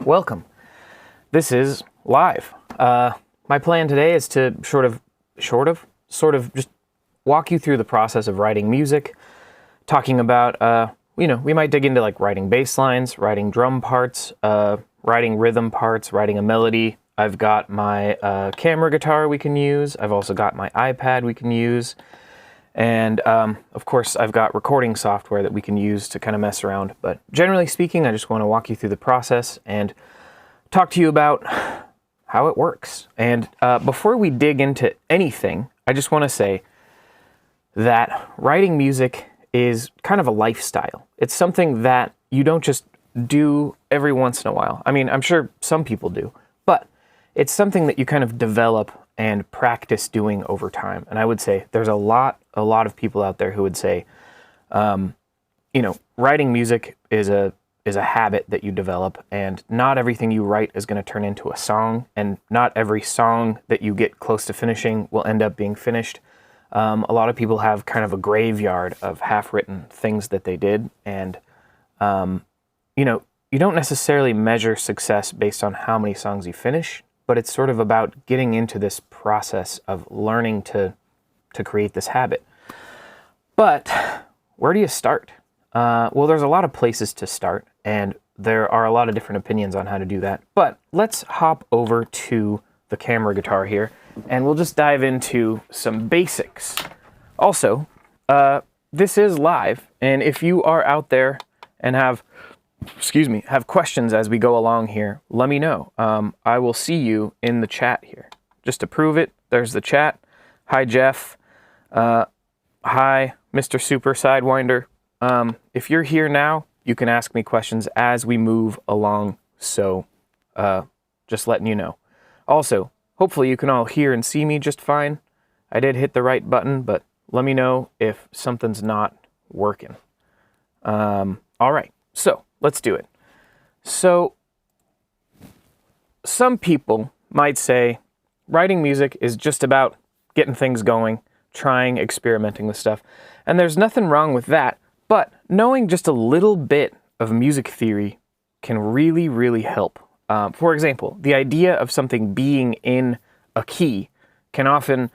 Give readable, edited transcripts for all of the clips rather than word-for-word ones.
welcome. This is live. My plan today is to sort of just walk you through the process of writing music, talking about, we might dig into like writing bass lines, writing drum parts, writing rhythm parts, writing a melody. I've got my camera guitar we can use. I've also got my iPad we can use. And of course, I've got recording software that we can use to kind of mess around. But generally speaking, I just want to walk you through the process and talk to you about how it works. And before we dig into anything, I just want to say that writing music is kind of a lifestyle. It's something that you don't just do every once in a while. I mean, I'm sure some people do, but it's something that you kind of develop and practice doing over time. And I would say there's a lot of people out there who would say, writing music is a habit that you develop, and not everything you write is going to turn into a song, and not every song that you get close to finishing will end up being finished. A lot of people have kind of a graveyard of half-written things that they did, and you don't necessarily measure success based on how many songs you finish, but it's sort of about getting into this process of learning to create this habit. But where do you start? Well, there's a lot of places to start, and there are a lot of different opinions on how to do that. But let's hop over to the camera guitar here, and we'll just dive into some basics. Also, this is live, and if you are out there and have questions as we go along here, let me know. I will see you in the chat here. Just to prove it, there's the chat. Hi, Jeff. Hi, Mr. Super Sidewinder. If you're here now, you can ask me questions as we move along, so just letting you know. Also, hopefully you can all hear and see me just fine. I did hit the right button, but let me know if something's not working. All right, so let's do it. So, some people might say writing music is just about getting things going, trying, experimenting with stuff. And there's nothing wrong with that, but knowing just a little bit of music theory can really, really help. For example, the idea of something being in a key can often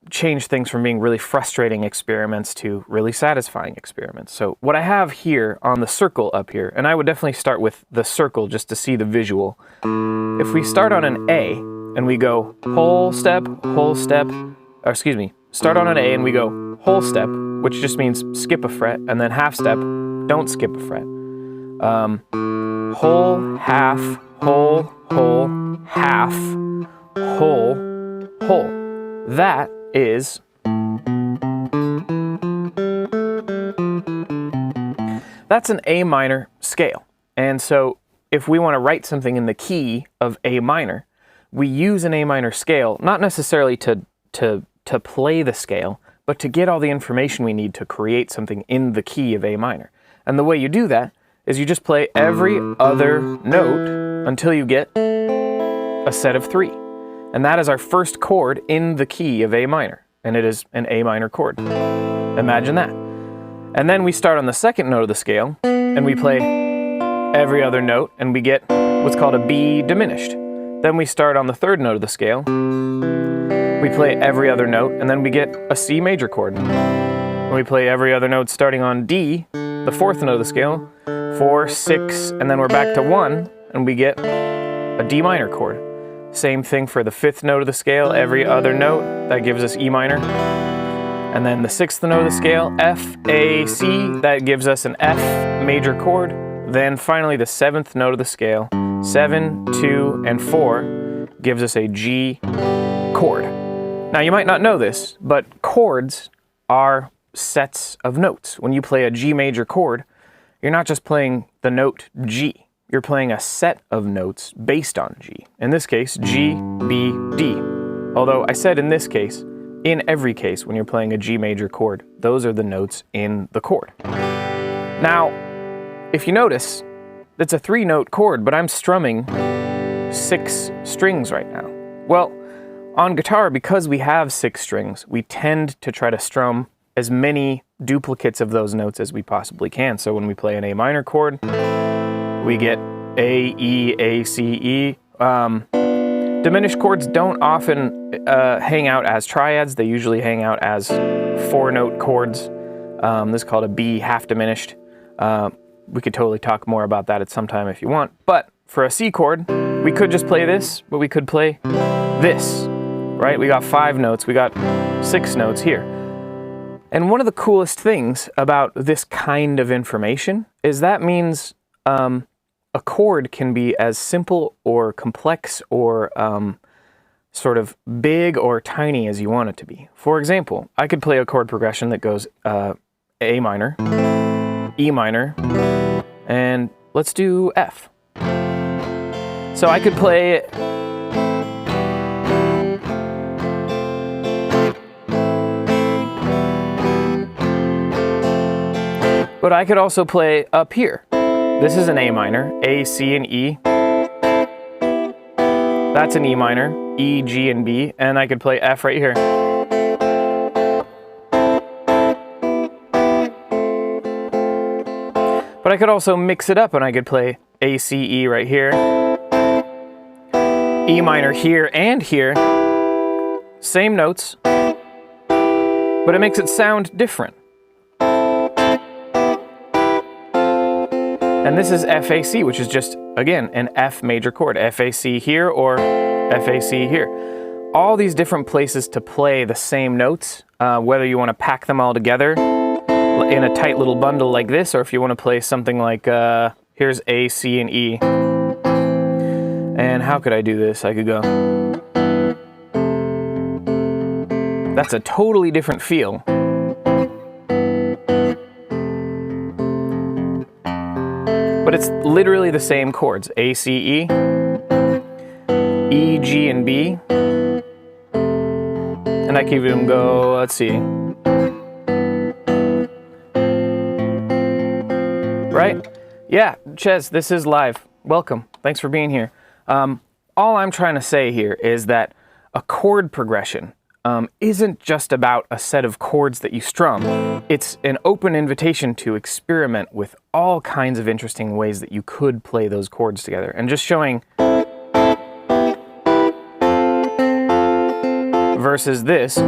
change things from being really frustrating experiments to really satisfying experiments. So what I have here on the circle up here, and I would definitely start with the circle just to see the visual. If we start on an A and we go whole step, start on an A and we go whole step, which just means skip a fret, and then half step, don't skip a fret. Whole, half, whole, half, whole. That is that's an A minor scale. And so if we want to write something in the key of A minor, we use an A minor scale, not necessarily to play the scale, but to get all the information we need to create something in the key of A minor. And the way you do that is you just play every other note until you get a set of 3. And that is our first chord in the key of A minor, and it is an A minor chord. Imagine that. And then we start on the second note of the scale, and we play every other note, and we get what's called a B diminished. Then we start on the third note of the scale, we play every other note, and then we get a C major chord. And we play every other note starting on D, the fourth note of the scale, 4, 6, and then we're back to 1, and we get a D minor chord. Same thing for the fifth note of the scale, every other note, that gives us E minor. And then the sixth note of the scale, F, A, C, that gives us an F major chord. Then finally the seventh note of the scale, 7, 2, and 4, gives us a G chord. Now you might not know this, but chords are sets of notes. When you play a G major chord, you're not just playing the note G. You're playing a set of notes based on G. In this case, G, B, D. Although I said in this case, in every case when you're playing a G major chord, those are the notes in the chord. Now, if you notice, it's a 3-note chord, but I'm strumming 6 strings right now. Well, on guitar, because we have 6 strings, we tend to try to strum as many duplicates of those notes as we possibly can. So when we play an A minor chord, we get A, E, A, C, E. Diminished chords don't often hang out as triads. They usually hang out as 4-note chords. This is called a B half diminished. We could totally talk more about that at some time if you want. But for a C chord, we could just play this, but we could play this, right? We got 5 notes, we got 6 notes here. And one of the coolest things about this kind of information is that means a chord can be as simple or complex or sort of big or tiny as you want it to be. For example, I could play a chord progression that goes A minor, E minor, and let's do F. So I could play but I could also play up here. This is an A minor, A, C, and E. That's an E minor, E, G, and B, and I could play F right here. But I could also mix it up and I could play A, C, E right here, E minor here and here, same notes, but it makes it sound different. And this is FAC, which is just, again, an F major chord. FAC here or FAC here. All these different places to play the same notes, whether you want to pack them all together in a tight little bundle like this, or if you want to play something like, here's A, C, and E. And how could I do this? I could go. That's a totally different feel. But it's literally the same chords, A, C, E, E, G, and B. And I can even go, let's see. Right? Yeah, Ches, this is live. Welcome. Thanks for being here. All I'm trying to say here is that a chord progression isn't just about a set of chords that you strum. It's an open invitation to experiment with all kinds of interesting ways that you could play those chords together. And just showing versus this,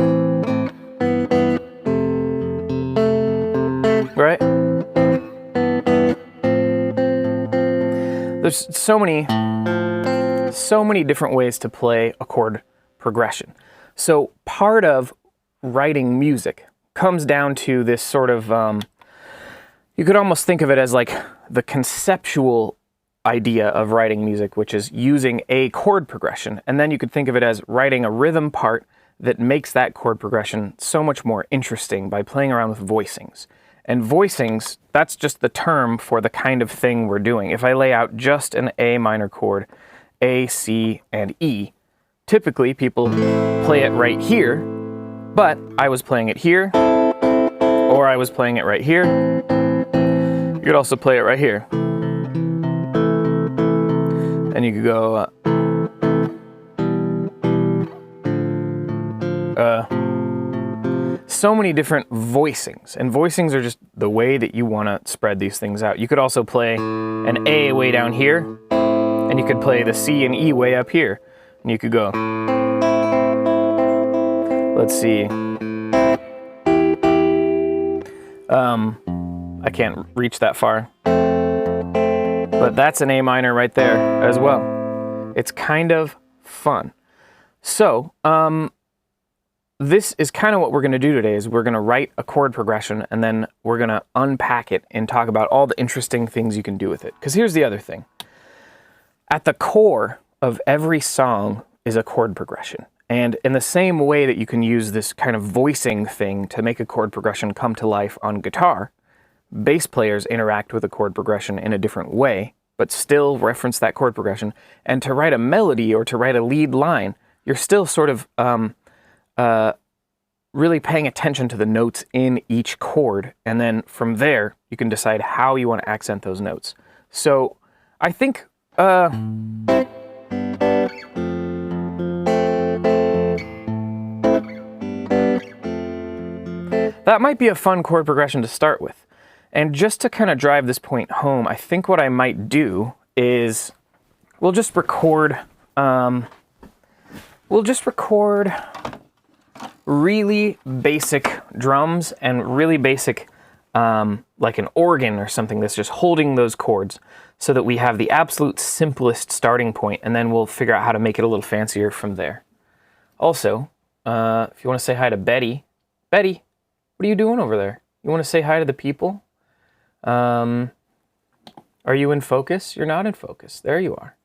right? There's so many different ways to play a chord progression. So part of writing music comes down to this sort of, you could almost think of it as like the conceptual idea of writing music, which is using a chord progression. And then you could think of it as writing a rhythm part that makes that chord progression so much more interesting by playing around with voicings. And voicings, that's just the term for the kind of thing we're doing. If I lay out just an A minor chord, A, C, and E, typically people play it right here, but I was playing it here, or I was playing it right here. You could also play it right here. And you could go, so many different voicings, and voicings are just the way that you want to spread these things out. You could also play an A way down here, and you could play the C and E way up here. And you could go, let's see, I can't reach that far, but that's an A minor right there as well. It's kind of fun. So, this is kind of what we're going to do today, is we're going to write a chord progression, and then we're going to unpack it and talk about all the interesting things you can do with it. Because here's the other thing. At the core of every song is a chord progression. And in the same way that you can use this kind of voicing thing to make a chord progression come to life on guitar, bass players interact with a chord progression in a different way, but still reference that chord progression. And to write a melody or to write a lead line, you're still sort of really paying attention to the notes in each chord. And then from there, you can decide how you want to accent those notes. So I think that might be a fun chord progression to start with. And just to kind of drive this point home, I think what I might do is we'll just record really basic drums and really basic like an organ or something that's just holding those chords, so that we have the absolute simplest starting point, and then we'll figure out how to make it a little fancier from there. Also, if you want to say hi to Betty, what are you doing over there? You want to say hi to the people? Are you in focus? You're not in focus. There you are.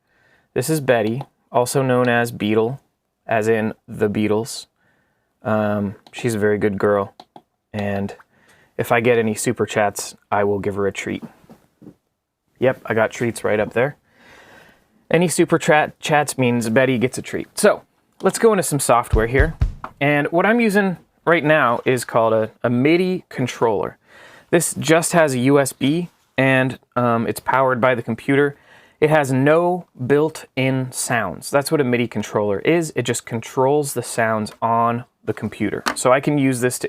This is Betty, also known as Beetle, as in the Beatles. She's a very good girl, and if I get any super chats, I will give her a treat. Yep, I got treats right up there. Any super chats means Betty gets a treat. So let's go into some software here. And what I'm using right now is called a MIDI controller. This just has a USB, and it's powered by the computer. It has no built-in sounds. That's what a MIDI controller is. It just controls the sounds on the computer. So I can use this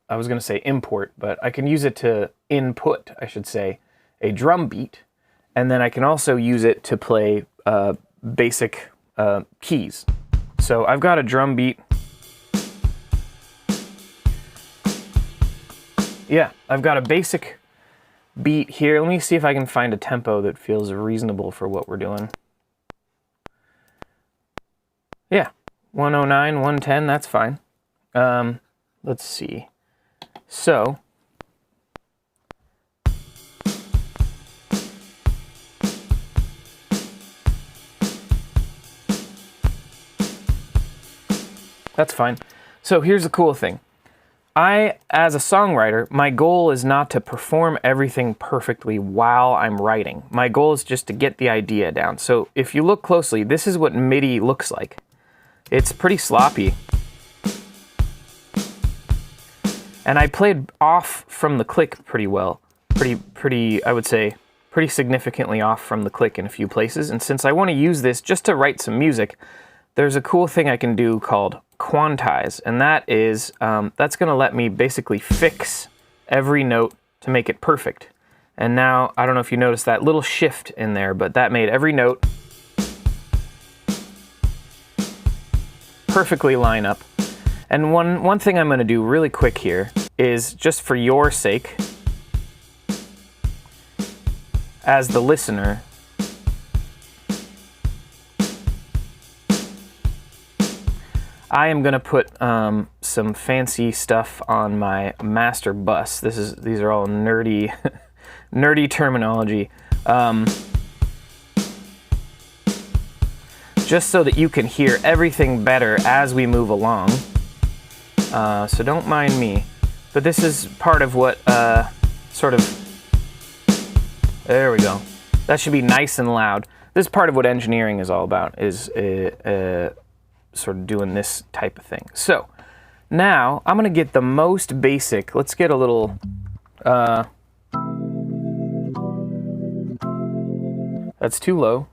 I was going to say import, but I can use it to input, I should say, a drum beat, and then I can also use it to play basic keys. So I've got a drum beat. Yeah, I've got a basic beat here. Let me see if I can find a tempo that feels reasonable for what we're doing. Yeah, 109, 110, that's fine. Let's see. So, that's fine. So here's the cool thing. As a songwriter, my goal is not to perform everything perfectly while I'm writing. My goal is just to get the idea down. So if you look closely, this is what MIDI looks like. It's pretty sloppy. And I played off from the click pretty well. I would say, pretty significantly off from the click in a few places. And since I want to use this just to write some music, there's a cool thing I can do called quantize. And that is, that's going to let me basically fix every note to make it perfect. And now, I don't know if you noticed that little shift in there, but that made every note perfectly line up. And one thing I'm going to do really quick here is, just for your sake, as the listener, I am going to put some fancy stuff on my master bus. These are all nerdy, nerdy terminology. Just so that you can hear everything better as we move along. So don't mind me. But this is part of what sort of... There we go. That should be nice and loud. This is part of what engineering is all about, is sort of doing this type of thing. So now I'm going to get the most basic. Let's get a little... that's too low.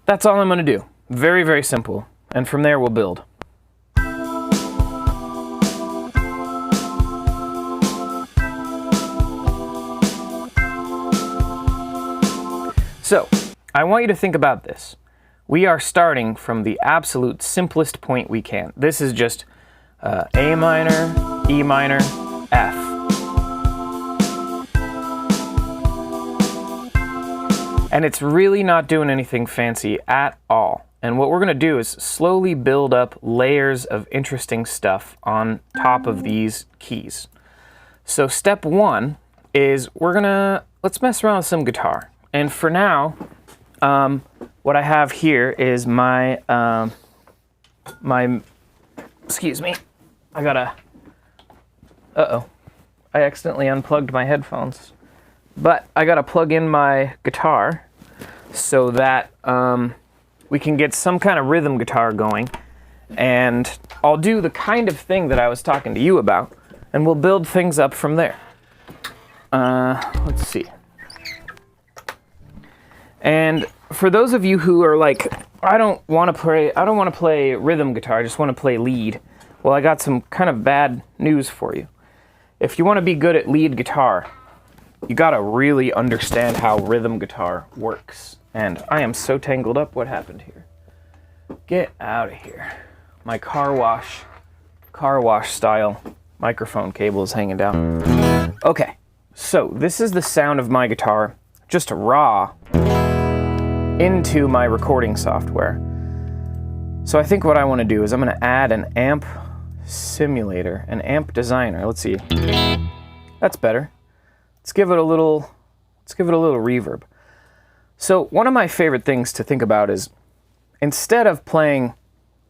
That's all I'm going to do. Very, very simple. And from there we'll build. So, I want you to think about this. We are starting from the absolute simplest point we can. This is just A minor, E minor, F. And it's really not doing anything fancy at all. And what we're going to do is slowly build up layers of interesting stuff on top of these keys. So step one is let's mess around with some guitar. And for now, what I have here is my, excuse me, I accidentally unplugged my headphones. But I gotta plug in my guitar so that we can get some kind of rhythm guitar going. And I'll do the kind of thing that I was talking to you about, and we'll build things up from there. Let's see. And for those of you who are like, I don't want to play rhythm guitar, I just want to play lead. Well, I got some kind of bad news for you. if you want to be good at lead guitar, you gotta really understand how rhythm guitar works. And I am so tangled up. What happened here? Get out of here. My car wash style microphone cable is hanging down. Okay, so this is the sound of my guitar, just raw, into my recording software. So I think what I want to do is I'm going to add an amp simulator, an amp designer. Let's see. That's better. Let's give it a little reverb. So one of my favorite things to think about is, instead of playing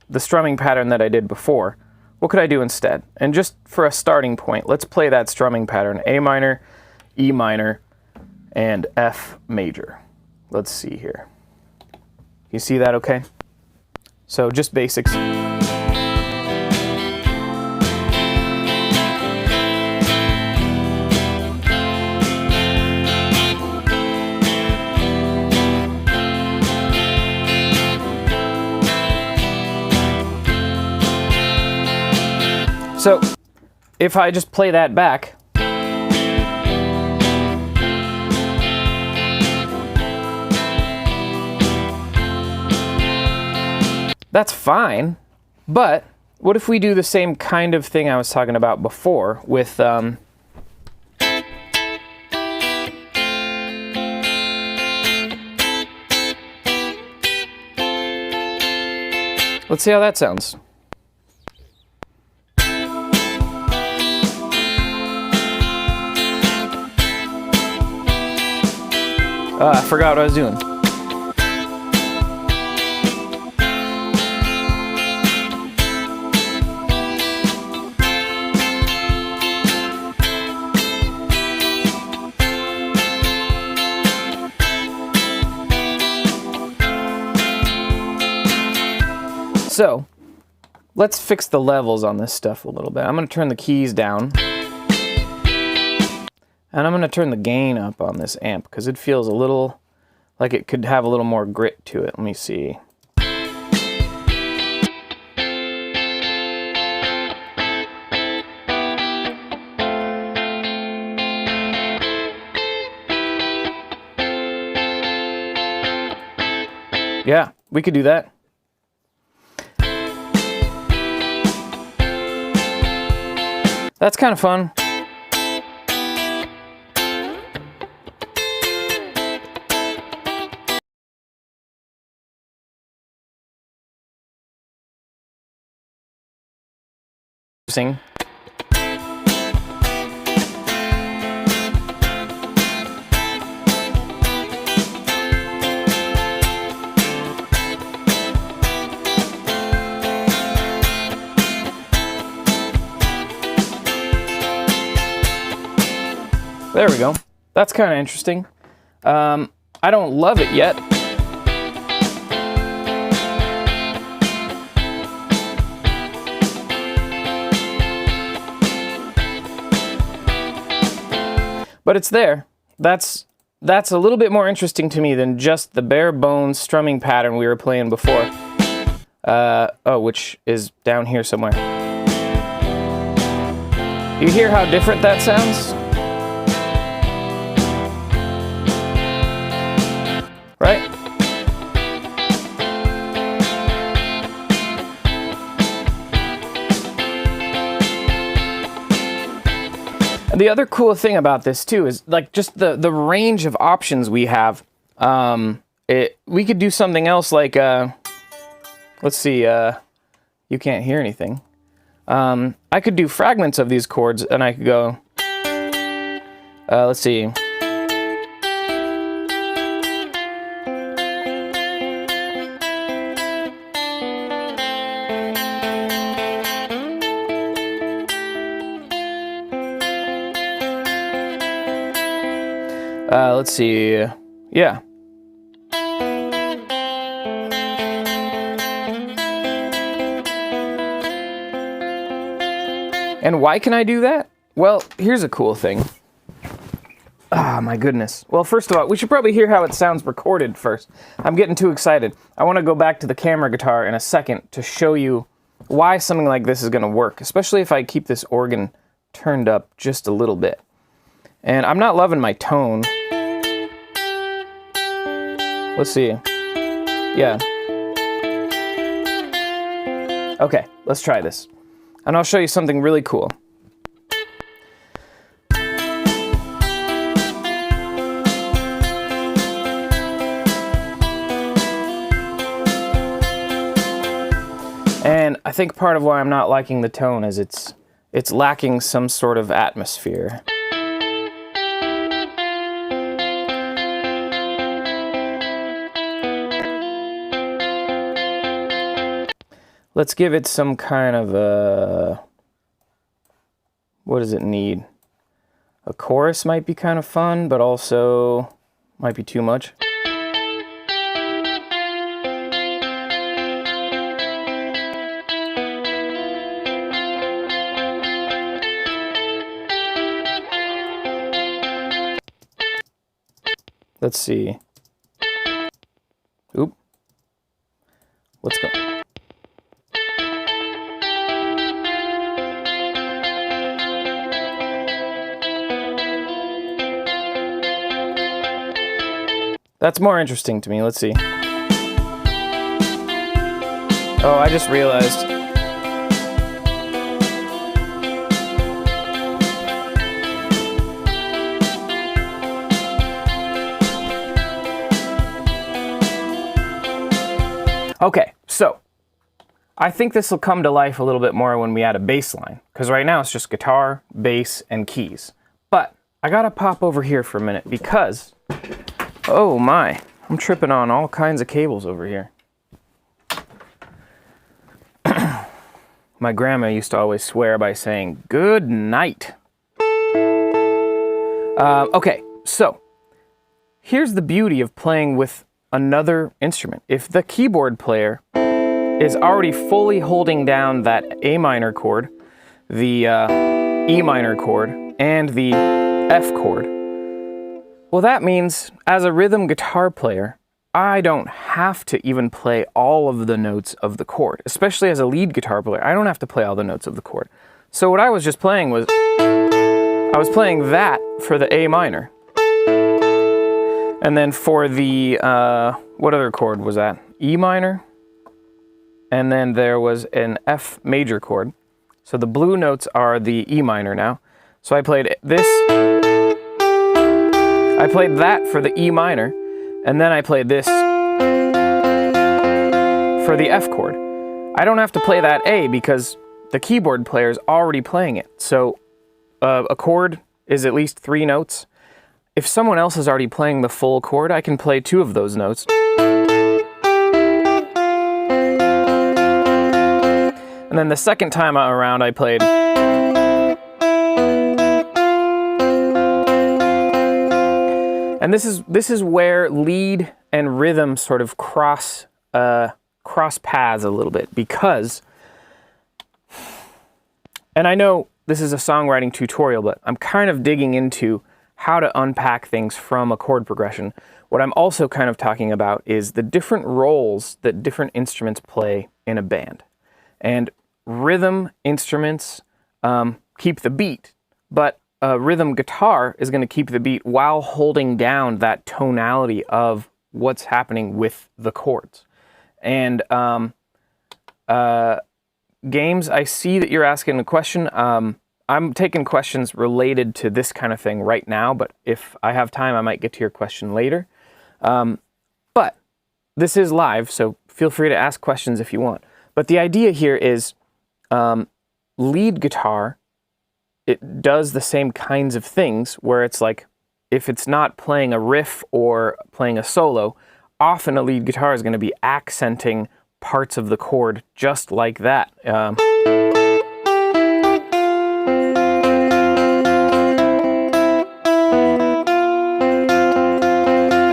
the strumming pattern that I did before, what could I do instead? And just for a starting point, let's play that strumming pattern: A minor, E minor, and F major. Let's see here. You see that okay? So just basics. So if I just play that back, that's fine, but what if we do the same kind of thing I was talking about before with let's see how that sounds. I forgot what I was doing. So, let's fix the levels on this stuff a little bit. I'm going to turn the keys down. And I'm going to turn the gain up on this amp because it feels a little like it could have a little more grit to it. Let me see. Yeah, we could do that. That's kind of fun. Sing. There we go. That's kind of interesting. I don't love it yet. But it's there. That's a little bit more interesting to me than just the bare bones strumming pattern we were playing before. Which is down here somewhere. You hear how different that sounds? Right? The other cool thing about this too is like just the range of options we have. We could do something else like, let's see, you can't hear anything. I could do fragments of these chords and I could go, let's see. Let's see, yeah. And why can I do that? Well, here's a cool thing. Ah, my goodness. Well, first of all, we should probably hear how it sounds recorded first. I'm getting too excited. I want to go back to the camera guitar in a second to show you why something like this is going to work, especially if I keep this organ turned up just a little bit. And I'm not loving my tone. Let's see. Yeah. Okay, let's try this. And I'll show you something really cool. And I think part of why I'm not liking the tone is it's lacking some sort of atmosphere. Let's give it some kind of a... What does it need? A chorus might be kind of fun, but also might be too much. Let's see. Oop. Let's go. That's more interesting to me. Let's see. Oh, I just realized. Okay, so I think this will come to life a little bit more when we add a bass line, because right now it's just guitar, bass, and keys. But I gotta pop over here for a minute because, oh my, I'm tripping on all kinds of cables over here. My grandma used to always swear by saying, "Good night." Okay, so here's the beauty of playing with another instrument. If the keyboard player is already fully holding down that A minor chord, the E minor chord, and the F chord, well, that means as a rhythm guitar player, I don't have to even play all of the notes of the chord. Especially as a lead guitar player, I don't have to play all the notes of the chord. So what I was just playing was, I was playing that for the A minor. And then for the, what other chord was that? E minor. And then there was an F major chord. So the blue notes are the E minor now. So I played this. I played that for the E minor. And then I played this for the F chord. I don't have to play that A because the keyboard player is already playing it. So a chord is at least 3 notes. If someone else is already playing the full chord, I can play 2 of those notes. And then the second time around, I played. And this is where lead and rhythm sort of cross paths a little bit, because, and I know this is a songwriting tutorial, but I'm kind of digging into how to unpack things from a chord progression. What I'm also kind of talking about is the different roles that different instruments play in a band. And rhythm instruments keep the beat, but a rhythm guitar is going to keep the beat while holding down that tonality of what's happening with the chords. And Games, I see that you're asking a question. I'm taking questions related to this kind of thing right now, but if I have time, I might get to your question later. But this is live, so feel free to ask questions if you want. But the idea here is lead guitar, it does the same kinds of things where it's like, if it's not playing a riff or playing a solo, often a lead guitar is going to be accenting parts of the chord just like that.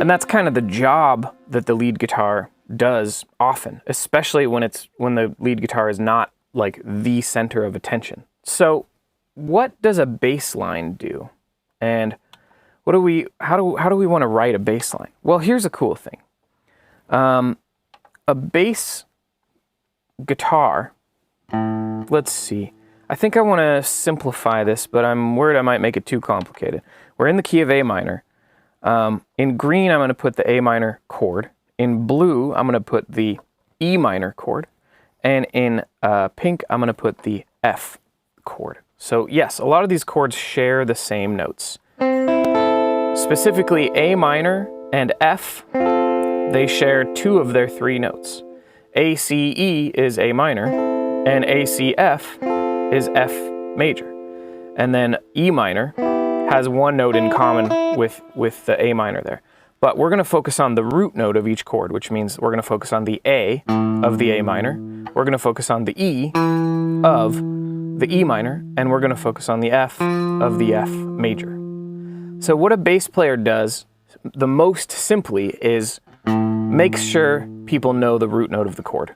And that's kind of the job that the lead guitar does often, especially when the lead guitar is not like the center of attention. So what does a bass line do? And how do we want to write a bass line? Well, here's a cool thing. A bass guitar, let's see. I think I want to simplify this, but I'm worried I might make it too complicated. We're in the key of A minor. In green, I'm going to put the A minor chord. In blue, I'm going to put the E minor chord. And in pink, I'm going to put the F chord. So yes, a lot of these chords share the same notes. Specifically, A minor and F, they share 2 of their 3 notes. A, C, E is A minor, and A, C, F is F major. And then E minor has 1 note in common with the A minor there. But we're going to focus on the root note of each chord, which means we're going to focus on the A of the A minor, we're going to focus on the E of the E minor, and we're going to focus on the F of the F major. So what a bass player does the most simply is makes sure people know the root note of the chord.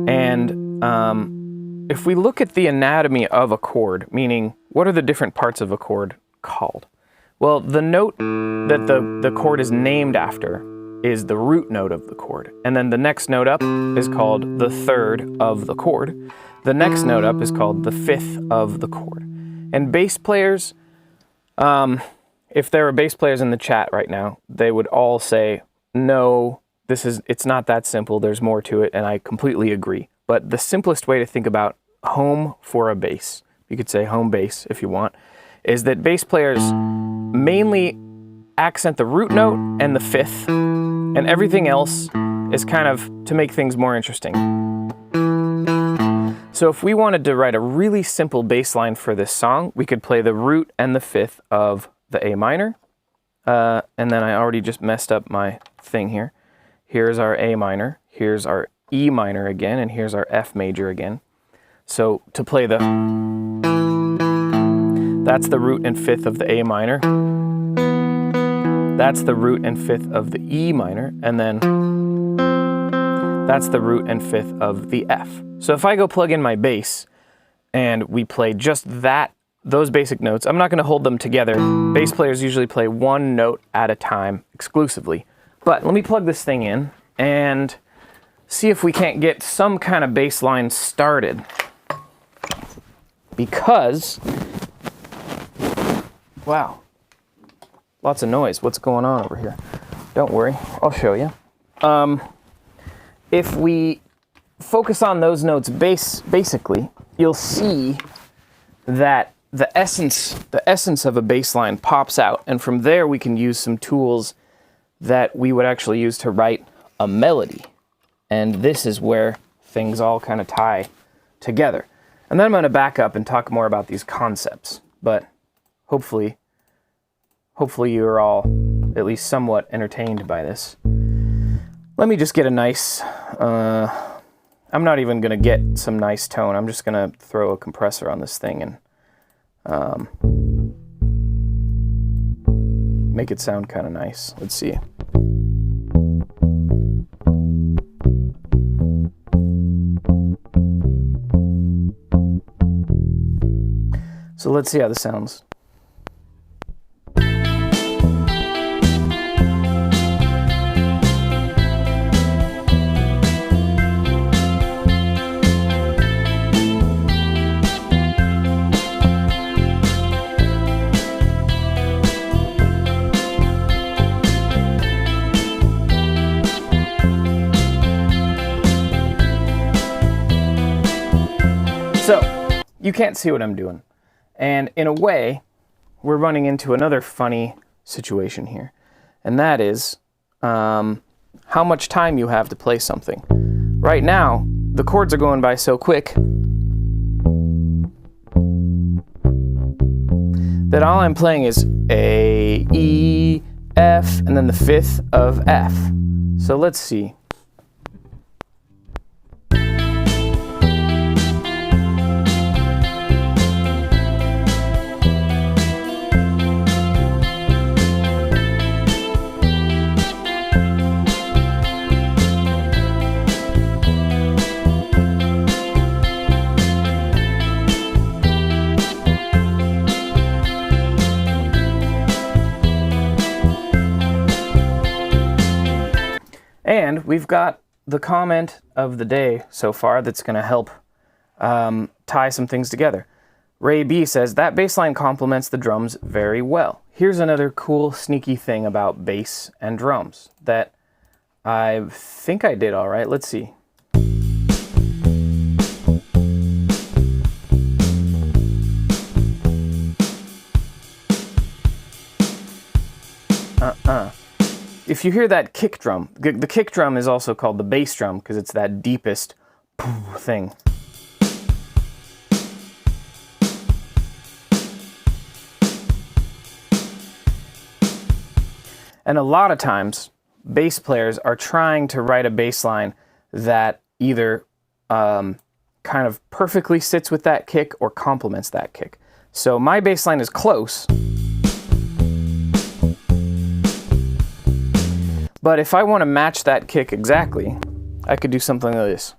And if we look at the anatomy of a chord, meaning what are the different parts of a chord called? Well, the note that the chord is named after is the root note of the chord. And then the next note up is called the third of the chord. The next note up is called the fifth of the chord. And bass players, if there are bass players in the chat right now, they would all say, no, it's not that simple, there's more to it, and I completely agree. But the simplest way to think about home for a bass, you could say home bass if you want, is that bass players mainly accent the root note and the fifth, and everything else is kind of to make things more interesting. So if we wanted to write a really simple bass line for this song, we could play the root and the fifth of the A minor, and then I already just messed up my thing here. Here's our A minor, here's our E minor again, and here's our F major again. So to play that's the root and fifth of the A minor, that's the root and fifth of the E minor, and then that's the root and fifth of the F. So if I go plug in my bass and we play just those basic notes, I'm not going to hold them together. Bass players usually play 1 note at a time exclusively. But let me plug this thing in and see if we can't get some kind of bass line started. Because, wow, lots of noise. What's going on over here? Don't worry, I'll show you. If we focus on those notes basically, you'll see that the essence of a bass line pops out, and from there we can use some tools that we would actually use to write a melody. And this is where things all kind of tie together. And then I'm going to back up and talk more about these concepts, but hopefully you're all at least somewhat entertained by this. Let me just get a nice, I'm not even going to get some nice tone. I'm just going to throw a compressor on this thing and make it sound kind of nice. Let's see. So let's see how this sounds. So, you can't see what I'm doing. And in a way, we're running into another funny situation here. And that is how much time you have to play something. Right now, the chords are going by so quick that all I'm playing is A, E, F, and then the fifth of F. So let's see. And we've got the comment of the day so far that's going to help tie some things together. Ray B says, that bass line complements the drums very well. Here's another cool, sneaky thing about bass and drums that I think I did all right. Let's see. If you hear that kick drum, the kick drum is also called the bass drum because it's that deepest thing. And a lot of times, bass players are trying to write a bass line that either kind of perfectly sits with that kick or complements that kick. So my bass line is close. But if I want to match that kick exactly, I could do something like this.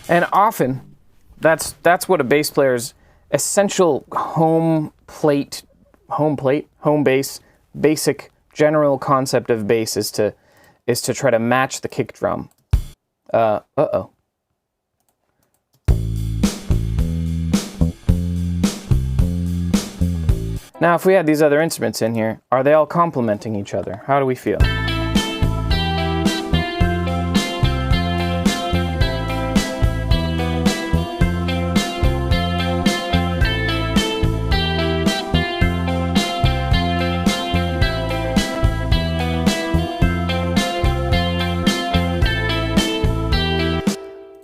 And often, that's what a bass player's essential home bass, basic general concept of bass is to try to match the kick drum. Uh-oh. Now, if we had these other instruments in here, are they all complementing each other? How do we feel?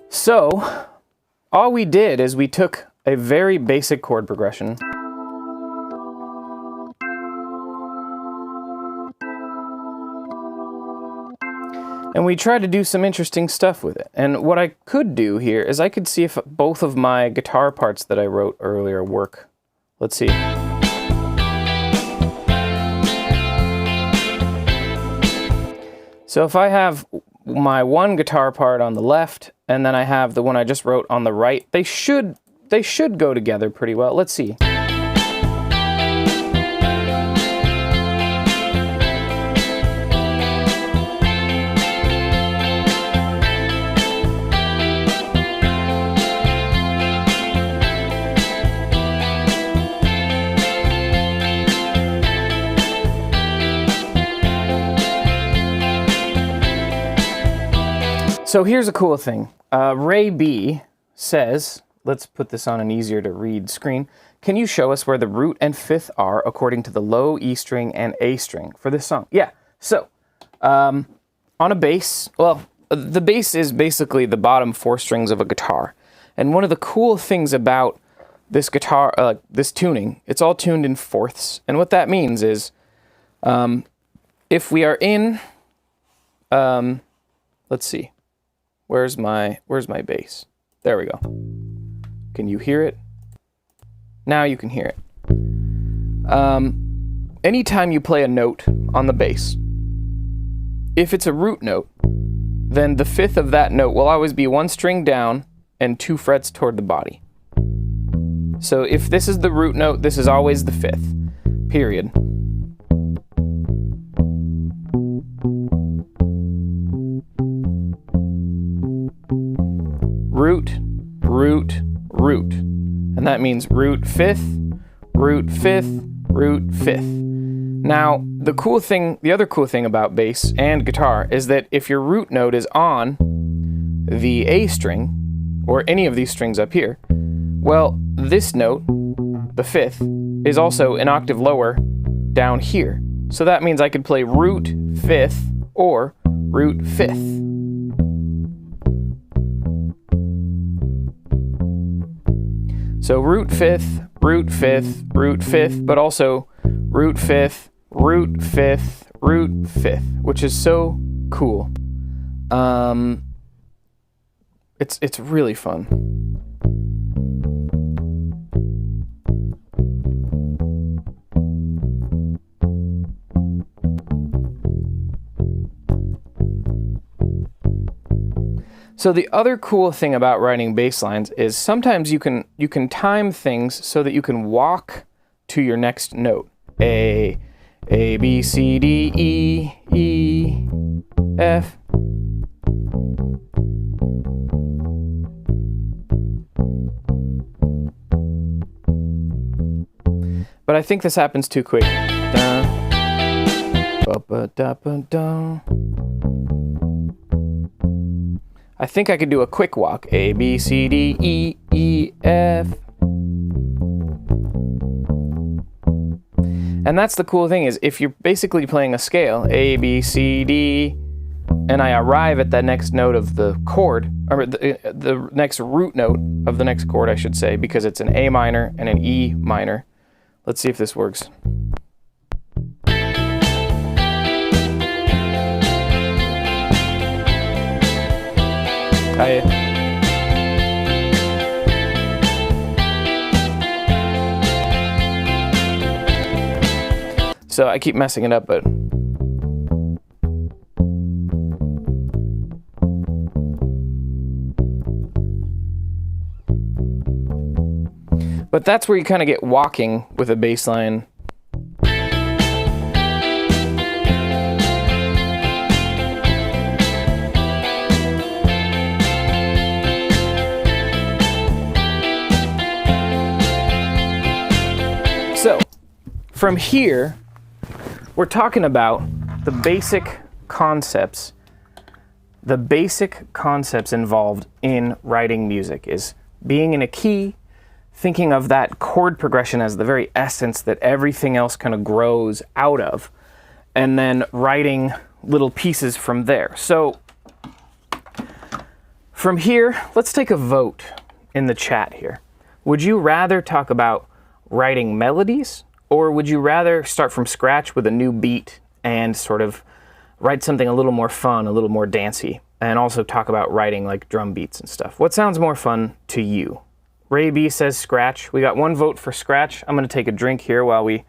So, all we did is we took a very basic chord progression and we tried to do some interesting stuff with it. And what I could do here is I could see if both of my guitar parts that I wrote earlier work. Let's see. So if I have my one guitar part on the left, and then I have the one I just wrote on the right, they should go together pretty well. Let's see. So here's a cool thing. Ray B says, let's put this on an easier to read screen. Can you show us where the root and fifth are according to the low E string and A string for this song? Yeah, so on a bass, well, the bass is basically the bottom four strings of a guitar. And one of the cool things about this guitar, this tuning, it's all tuned in fourths. And what that means is if we are in, let's see. Where's my bass? There we go. Can you hear it? Now you can hear it. Anytime you play a note on the bass, if it's a root note, then the fifth of that note will always be one string down and 2 frets toward the body. So if this is the root note, this is always the fifth, period. Root, root, root. And that means root fifth, root fifth, root fifth. Now, the other cool thing about bass and guitar is that if your root note is on the A string, or any of these strings up here, well, this note, the fifth, is also an octave lower down here. So that means I could play root fifth or root fifth. So root fifth, root fifth, root fifth, but also root fifth, root fifth, root fifth, which is so cool. It's really fun. So the other cool thing about writing bass lines is sometimes you can time things so that you can walk to your next note. A, B, C, D, E, E, F. But I think this happens too quick. I think I could do a quick walk. A, B, C, D, E, E, F. And that's the cool thing is if you're basically playing a scale, A, B, C, D, and I arrive at that next note of the chord, or the next root note of the next chord, I should say, because it's an A minor and an E minor. Let's see if this works. So I keep messing it up, but that's where you kind of get walking with a bass line. So, from here, we're talking about the basic concepts. The basic concepts involved in writing music is being in a key, thinking of that chord progression as the very essence that everything else kind of grows out of, and then writing little pieces from there. So, from here, let's take a vote in the chat here. Would you rather talk about writing melodies, or would you rather start from scratch with a new beat and sort of write something a little more fun, a little more dancey, and also talk about writing like drum beats and stuff? What sounds more fun to you? Ray B says scratch. We got one vote for scratch. I'm going to take a drink here while we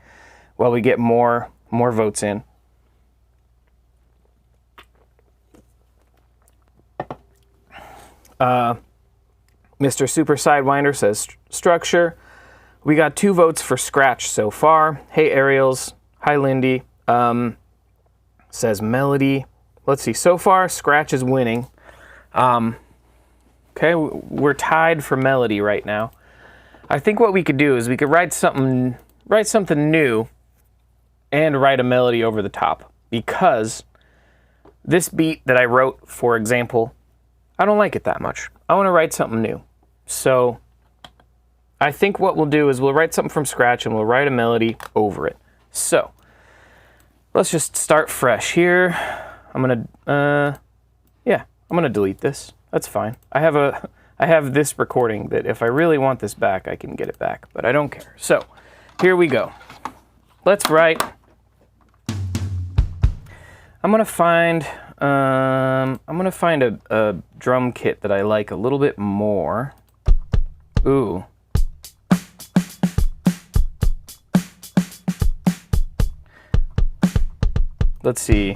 get more votes in. Mr. Super Sidewinder says structure. We got 2 votes for scratch so far. Hey Ariels. Hi Lindy. Says melody. Let's see. So far, scratch is winning. Okay, we're tied for melody right now. I think what we could do is we could write something new and write a melody over the top, because this beat that I wrote, for example, I don't like it that much. I want to write something new. So I think what we'll do is we'll write something from scratch and we'll write a melody over it. So let's just start fresh here. I'm gonna delete this. That's fine. I have this recording that if I really want this back, I can get it back, but I don't care. So here we go. Let's write. I'm gonna find a drum kit that I like a little bit more. Ooh. Let's see.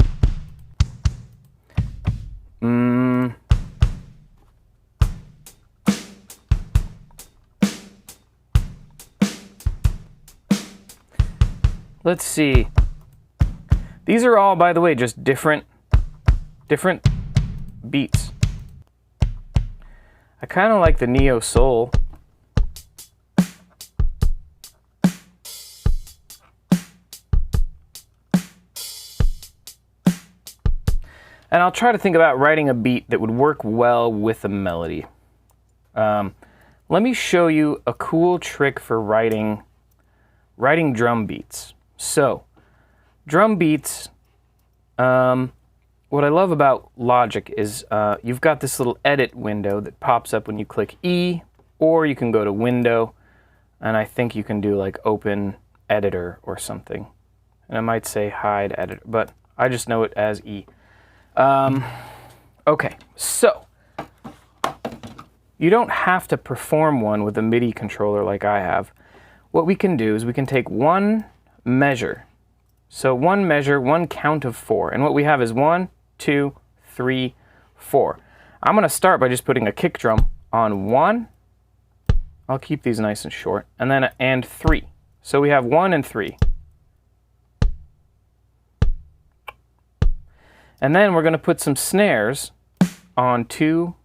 Let's see. These are all, by the way, just different beats. I kind of like the neo soul. And I'll try to think about writing a beat that would work well with a melody. Let me show you a cool trick for writing drum beats. So, drum beats, what I love about Logic is you've got this little edit window that pops up when you click E, or you can go to Window, and I think you can do like Open Editor or something. And I might say Hide Editor, but I just know it as E. Okay, so you don't have to perform one with a MIDI controller like I have. What we can do is we can take one measure. So one measure, one count of 4. And what we have is 1, 2, 3, 4. I'm going to start by just putting a kick drum on 1. I'll keep these nice and short. And then and 3. So we have 1 and 3. And then we're going to put some snares on 2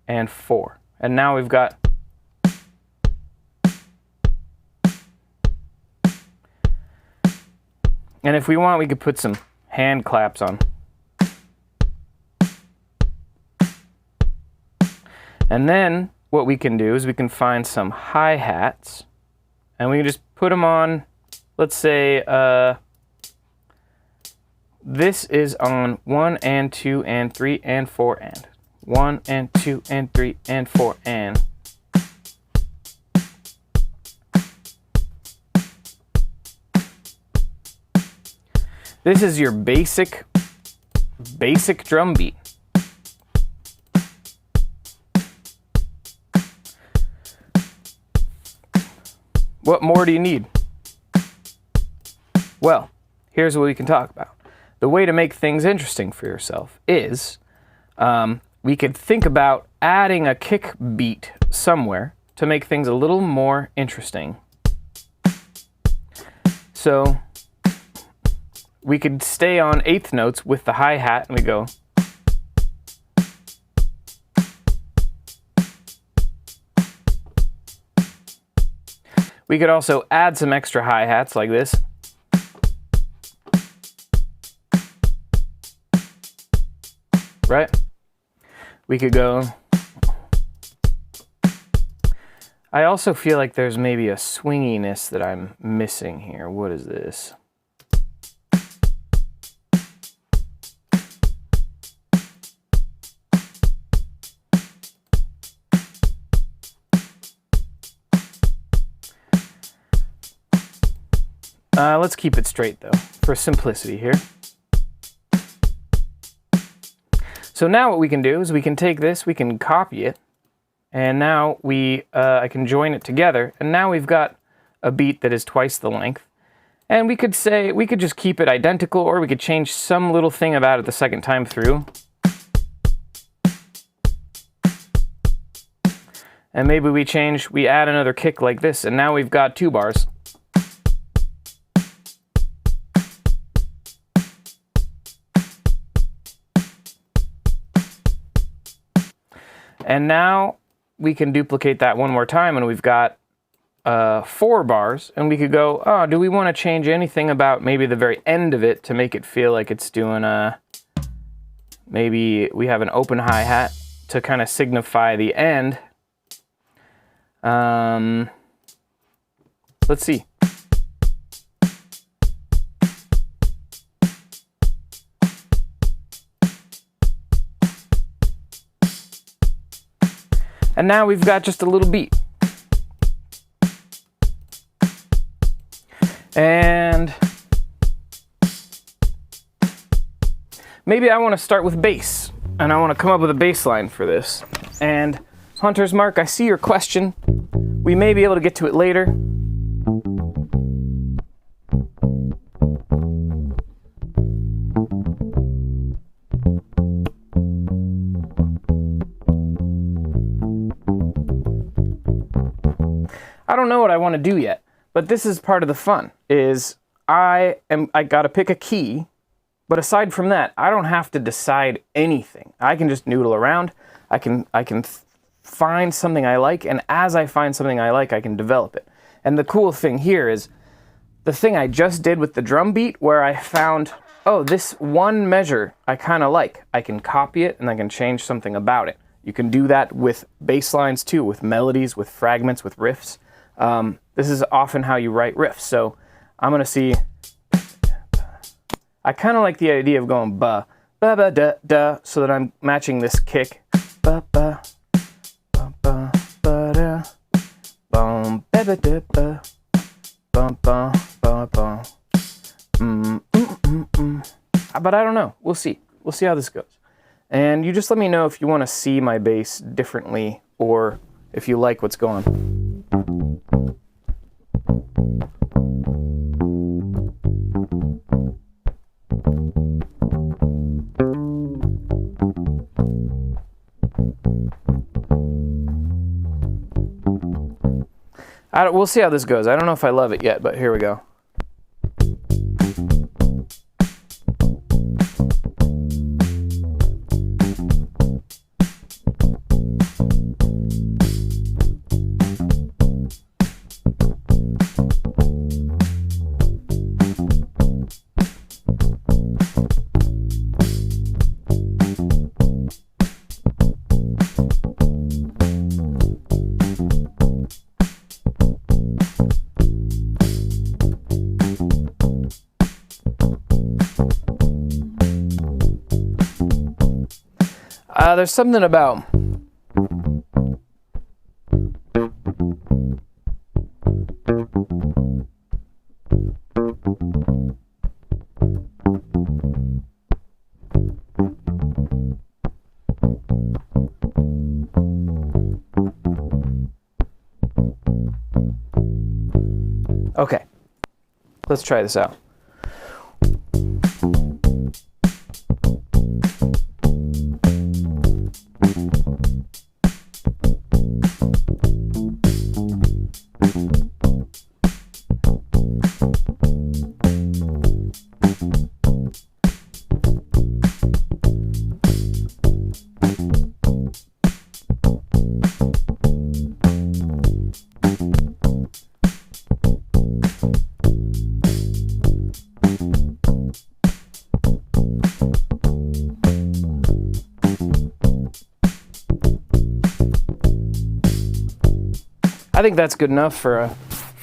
and 4. And now we've got and if we want, we could put some hand claps on. And then what we can do is we can find some hi-hats and we can just put them on, let's say, this is on 1 and 2 and 3 and 4 and 1 and 2 and 3 and 4 and. This is your basic drum beat. What more do you need? Well, here's what we can talk about. The way to make things interesting for yourself is we could think about adding a kick beat somewhere to make things a little more interesting. So we could stay on 8th notes with the hi-hat and we go. We could also add some extra hi-hats like this. Right? We could go. I also feel like there's maybe a swinginess that I'm missing here. What is this? Let's keep it straight though, for simplicity here. So now what we can do is we can take this, we can copy it, and now I can join it together, and now we've got a beat that is twice the length. And we could just keep it identical, or we could change some little thing about it the second time through. And maybe we add another kick like this, and now we've got 2 bars. And now we can duplicate that one more time and we've got 4 bars, and we could go, oh, do we want to change anything about maybe the very end of it to make it feel like it's doing maybe we have an open hi-hat to kind of signify the end. Let's see. And now we've got just a little beat. And maybe I want to start with bass, and I want to come up with a bass line for this. And Hunter's Mark, I see your question. We may be able to get to it later. I don't know what I want to do yet, but this is part of the fun, is I gotta pick a key, but aside from that, I don't have to decide anything. I can just noodle around, I can find something I like, and as I find something I like, I can develop it. And the cool thing here is, the thing I just did with the drum beat, where I found, oh, this one measure I kind of like, I can copy it and I can change something about it. You can do that with bass lines too, with melodies, with fragments, with riffs. This is often how you write riffs. So I'm going to see, I kind of like the idea of going ba, ba, ba, da, da, so that I'm matching this kick. Ba, ba, ba, ba, ba, da, bum, ba, ba, da, ba, bum, bum, ba, ba, But I don't know. We'll see. We'll see how this goes. And you just let me know if you want to see my bass differently, or if you like what's going on. We'll see how this goes. I don't know if I love it yet, but here we go. There's something about okay, let's try this out. I think that's good enough for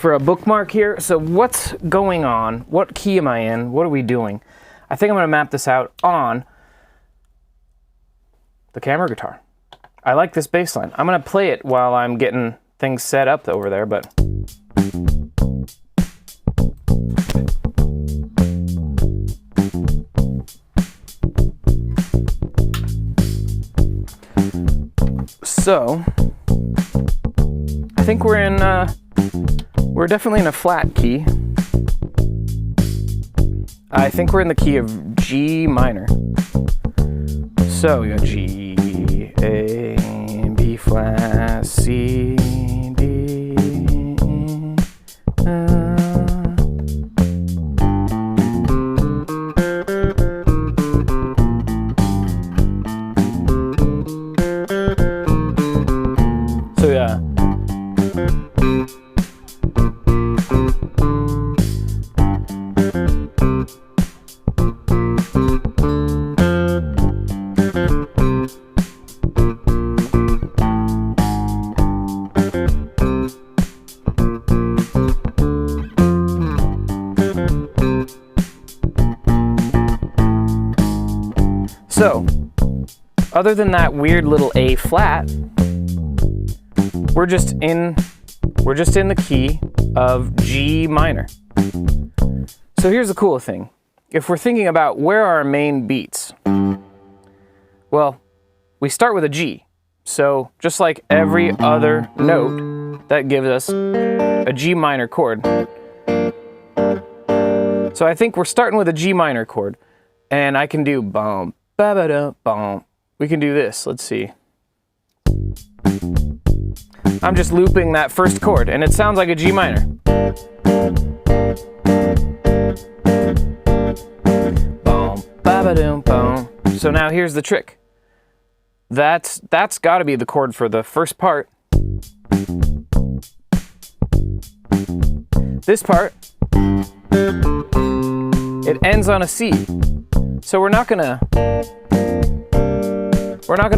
a bookmark here. So what's going on? What key am I in? What are we doing? I think I'm going to map this out on the camera guitar. I like this bass line. I'm going to play it while I'm getting things set up over there, but so I think we're definitely in a flat key. I think we're in the key of G minor. So we got G, A, B flat, C, D, So yeah. So, other than that weird little A flat, we're just in the key of G minor. So here's the cool thing. If we're thinking about where are our main beats, well, we start with a G. So just like every other note, that gives us a G minor chord. So I think we're starting with a G minor chord, and I can do bum, ba ba da bum. We can do this. Let's see. I'm just looping that first chord, and it sounds like a G minor. Bum, ba ba dum bum. So now here's the trick. That's got to be the chord for the first part. This part, it ends on a C. So we're not gonna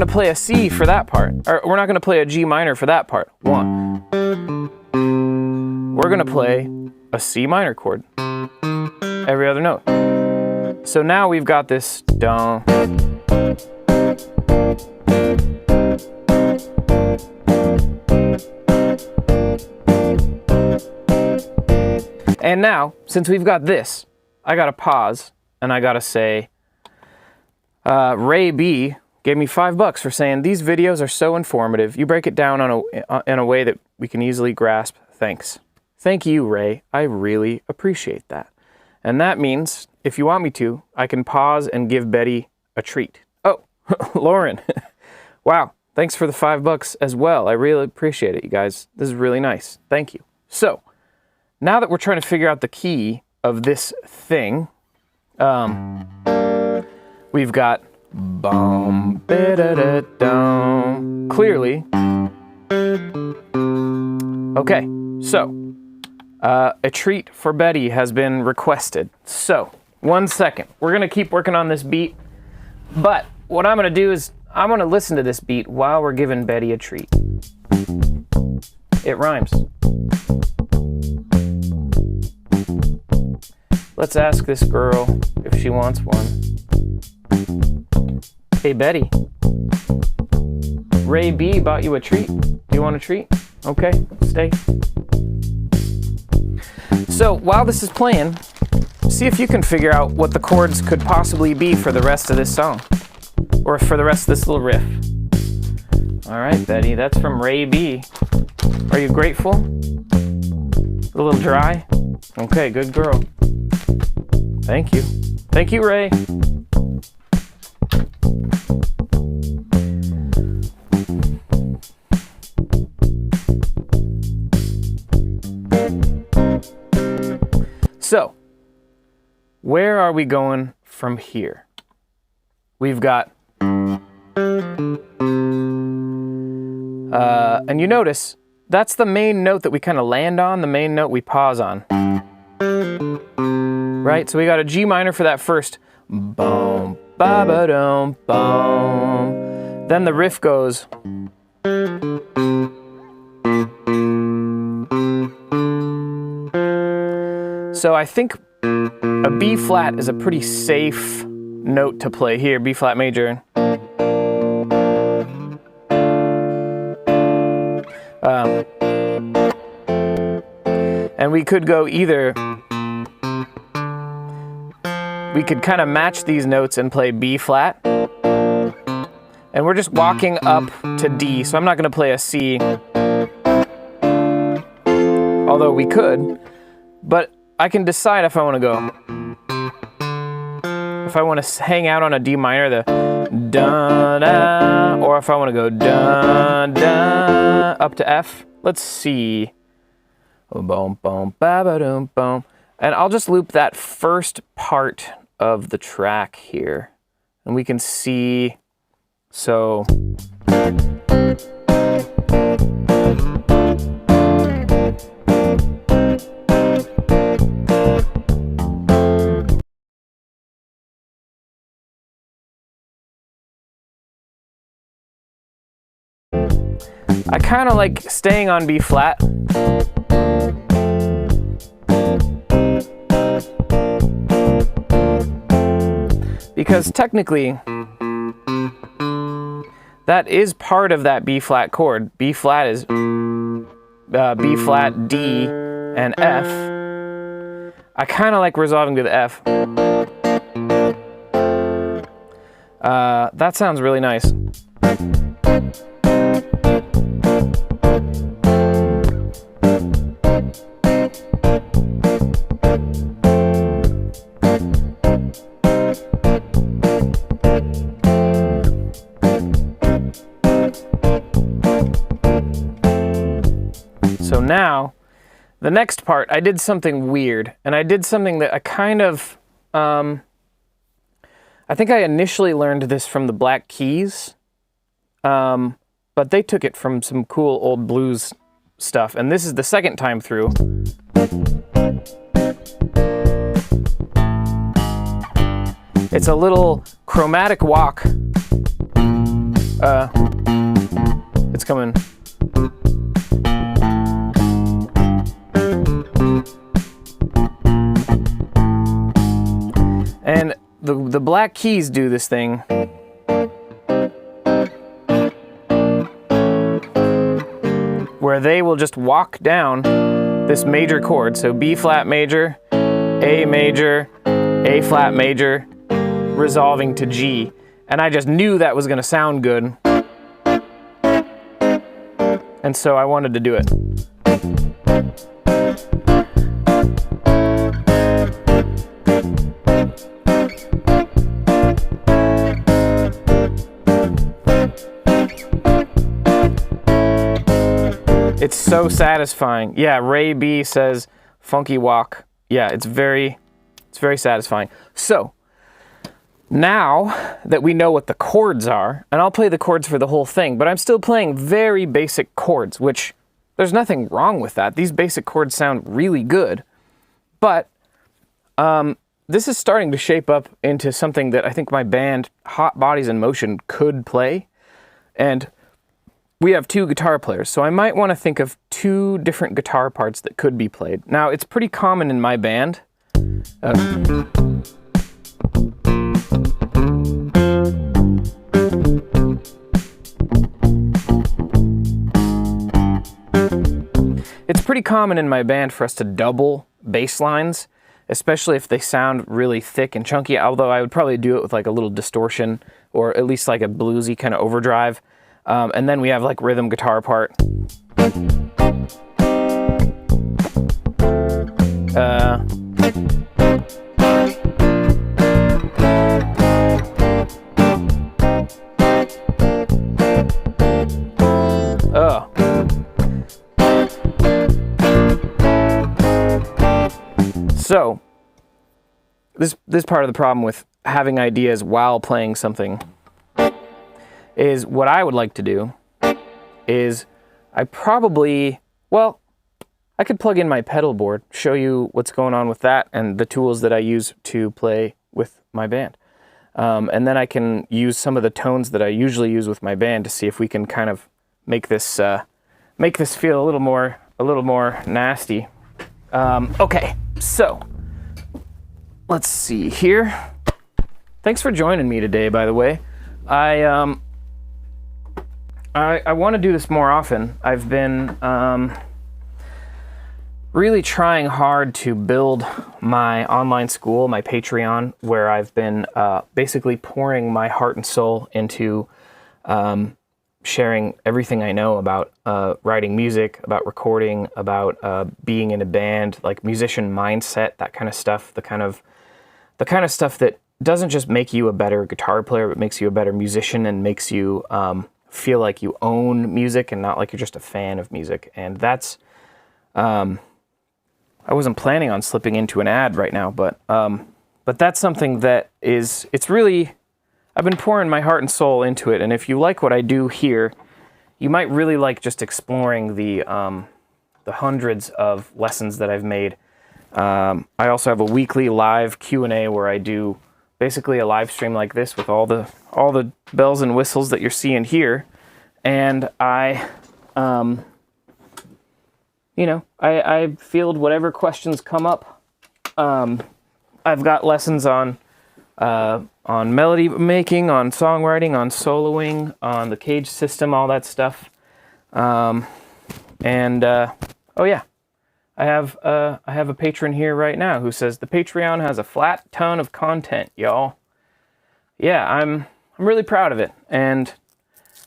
play a C for that part, or we're not gonna play a G minor for that part. One. We're gonna play a C minor chord every other note. So now we've got this dum. And now, since we've got this, I gotta pause and I gotta say, Ray B gave me $5 for saying these videos are so informative. You break it down in a way that we can easily grasp. Thanks. Thank you, Ray. I really appreciate that. And that means, if you want me to, I can pause and give Betty a treat. Oh, Lauren. Wow. Thanks for the $5 as well. I really appreciate it, you guys. This is really nice. Thank you. So now that we're trying to figure out the key of this thing, we've got bum da da dum clearly. Okay, so a treat for Betty has been requested. So 1 second, we're gonna keep working on this beat, but what I'm gonna do is I'm gonna listen to this beat while we're giving Betty a treat. It rhymes. Let's ask this girl if she wants one. Hey Betty, Ray B bought you a treat. Do you want a treat? Okay, stay. So while this is playing, see if you can figure out what the chords could possibly be for the rest of this song, or for the rest of this little riff. All right, Betty, that's from Ray B. Are you grateful? A little dry? Okay, good girl. Thank you. Thank you, Ray. So, where are we going from here? We've got, and you notice, that's the main note that we kind of land on, the main note we pause on. Right? So we got a G minor for that first boom, ba ba dum, boom. Then the riff goes. So I think a B flat is a pretty safe note to play here, B flat major. And we could go either, we could kind of match these notes and play B flat. And we're just walking up to D, so I'm not going to play a C, although we could, but I can decide if I want to go, if I want to hang out on a D minor, the da da, or if I want to go da da up to F. Let's see. Boom, boom, ba ba dum, boom. And I'll just loop that first part of the track here, and we can see. So. I kind of like staying on B flat. Because technically, that is part of that B flat chord. B flat is B flat, D, and F. I kind of like resolving to the F. That sounds really nice. So now, the next part, I did something weird, and I did something that I kind of, I think I initially learned this from the Black Keys, but they took it from some cool old blues stuff, and this is the second time through. It's a little chromatic walk. It's coming. And the Black Keys do this thing. Where they will just walk down this major chord. So B flat major, A major, A flat major, resolving to G. And I just knew that was going to sound good. And so I wanted to do it. It's so so satisfying. Yeah, Ray B says funky walk. Yeah, it's very satisfying. So now that we know what the chords are, and I'll play the chords for the whole thing, but I'm still playing very basic chords, which there's nothing wrong with that. These basic chords sound really good, but this is starting to shape up into something that I think my band, Hot Bodies in Motion, could play. And we have 2 guitar players, so I might want to think of 2 different guitar parts that could be played. Now, it's pretty common in my band. It's pretty common in my band for us to double bass lines, especially if they sound really thick and chunky, although I would probably do it with like a little distortion or at least like a bluesy kind of overdrive. And then we have like rhythm guitar part. So, this part of the problem with having ideas while playing something is what I would like to do is I could plug in my pedal board, show you what's going on with that and the tools that I use to play with my band. And then I can use some of the tones that I usually use with my band to see if we can kind of make this feel a little more nasty. Okay, so let's see here. Thanks for joining me today, by the way. I want to do this more often. I've been really trying hard to build my online school, my Patreon, where I've been basically pouring my heart and soul into sharing everything I know about writing music, about recording, about being in a band, like musician mindset, that kind of stuff, the kind of stuff that doesn't just make you a better guitar player, but makes you a better musician and makes you feel like you own music and not like you're just a fan of music. And that's, I wasn't planning on slipping into an ad right now, but that's something that it's really, I've been pouring my heart and soul into it. And if you like what I do here, you might really like just exploring the hundreds of lessons that I've made. I also have a weekly live Q&A where I do basically a live stream like this with all the bells and whistles that you're seeing here. And I field whatever questions come up. I've got lessons on melody making, on songwriting, on soloing, on the Cage system, all that stuff. Oh yeah, I have a patron here right now who says the Patreon has a flat ton of content, y'all. Yeah, I'm really proud of it. And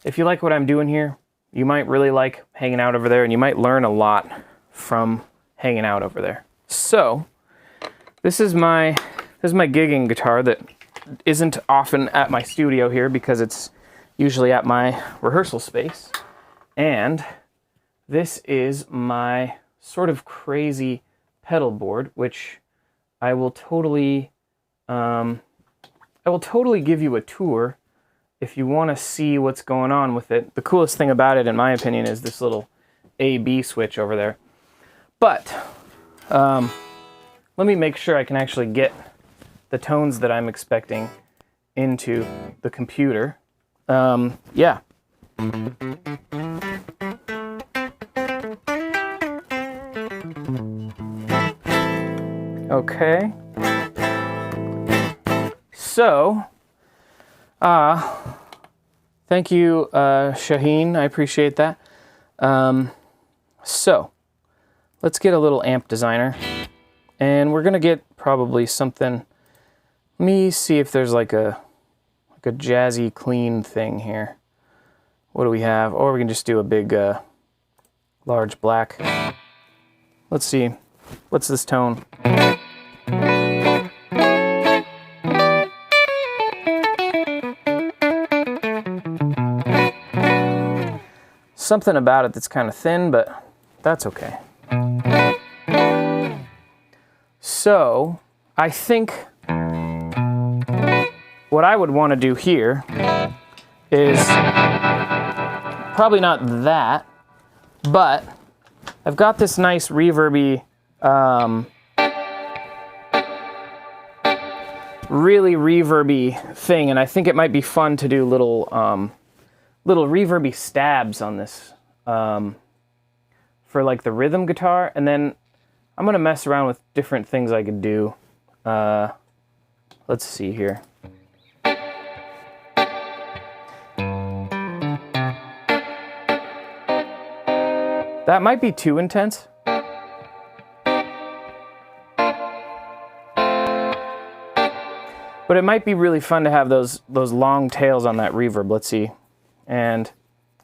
if you like what I'm doing here, you might really like hanging out over there, and you might learn a lot from hanging out over there. So, this is my gigging guitar that isn't often at my studio here because it's usually at my rehearsal space. And this is my sort of crazy pedal board, which I will totally give you a tour if you want to see what's going on with it. The coolest thing about it, in my opinion, is this little A-B switch over there. But let me make sure I can actually get the tones that I'm expecting into the computer. Yeah. Okay. So, thank you, Shaheen. I appreciate that. So, let's get a little amp designer. And we're gonna get probably something. Let me see if there's like a jazzy, clean thing here. What do we have? Or we can just do a big, large black. Let's see. What's this tone? Something about it that's kind of thin, but that's okay. So, I think what I would want to do here is probably not that, but I've got this nice reverby, really reverby thing, and I think it might be fun to do little reverby stabs on this for like the rhythm guitar, and then I'm gonna mess around with different things I could do. Let's see here. That might be too intense. But it might be really fun to have those long tails on that reverb. Let's see. And